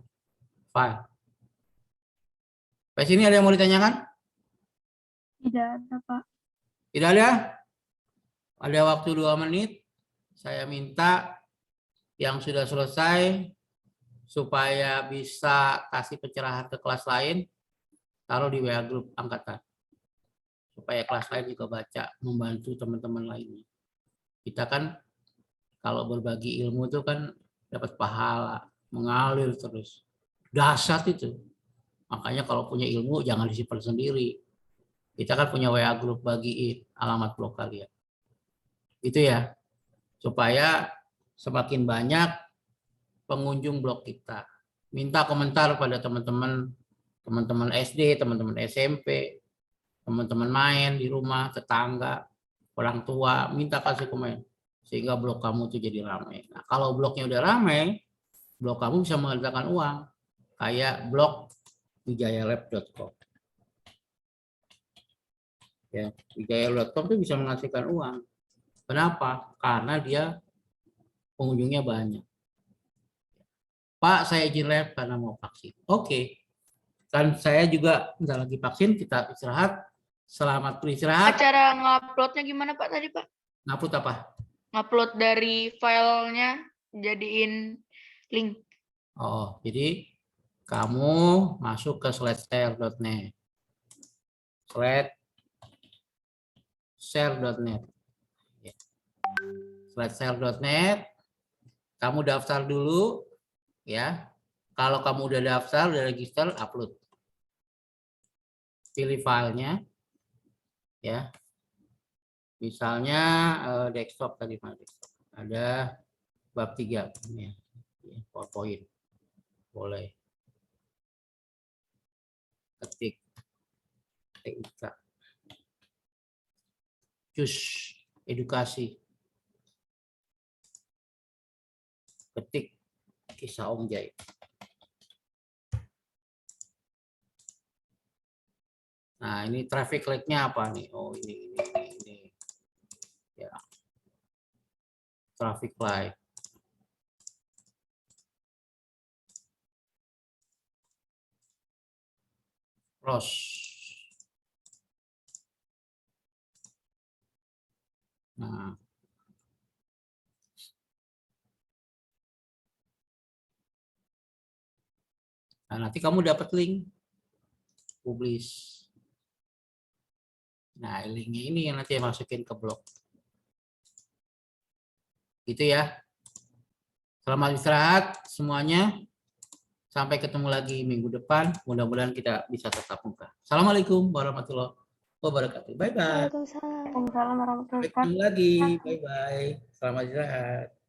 file. Sampai sini ada yang mau ditanyakan? Tidak ada, Pak. Tidak ada? Ada waktu 2 menit. Saya minta yang sudah selesai supaya bisa kasih pencerahan ke kelas lain, taruh di WA grup angkatan. Supaya kelas lain juga baca, membantu teman-teman lainnya. Kita kan kalau berbagi ilmu itu kan dapat pahala, mengalir terus. Dahsyat itu. Makanya kalau punya ilmu jangan disimpan sendiri. Kita kan punya WA grup, bagiin alamat blog kalian. Itu ya. Supaya semakin banyak pengunjung blog kita. Minta komentar pada teman-teman SD, teman-teman SMP, teman-teman main di rumah, tetangga, orang tua, minta kasih komen. Sehingga blog kamu tuh jadi ramai. Nah, kalau blognya udah ramai, blog kamu bisa menghasilkan uang. Kayak blog wijayalab.com. Ya, wijayalab.com itu bisa menghasilkan uang. Kenapa? Karena dia pengunjungnya banyak. Pak, saya izin lab karena mau vaksin. Oke. Dan saya juga bentar lagi vaksin, kita istirahat. Selamat beristirahat. Cara nguploadnya gimana Pak tadi Pak? Ngupload apa? Ngupload dari filenya jadiin link. Oh, jadi kamu masuk ke sledshare.net. Sledshare.net. Sledshare.net. Kamu daftar dulu. Ya, kalau kamu udah daftar, udah register, upload. Pilih filenya, ya. Misalnya desktop tadi, ada bab 3, ya, PowerPoint, boleh. Ketik, TIK, cus edukasi, ketik kisah Om Jai. Nah, ini traffic light-nya apa nih? Oh, ini. Ya. Traffic light. Cross. Nah. Nah, nanti kamu dapat link publish. Nah, linknya ini yang nanti masukin ke blog. Gitu ya. Selamat istirahat semuanya. Sampai ketemu lagi minggu depan. Mudah-mudahan kita bisa tatap muka. Assalamualaikum warahmatullahi wabarakatuh. wabarakatuh. Bye-bye. Waalaikumsalam. Waalaikumsalam warahmatullahi Sampai ketemu lagi. Bye-bye. Selamat istirahat.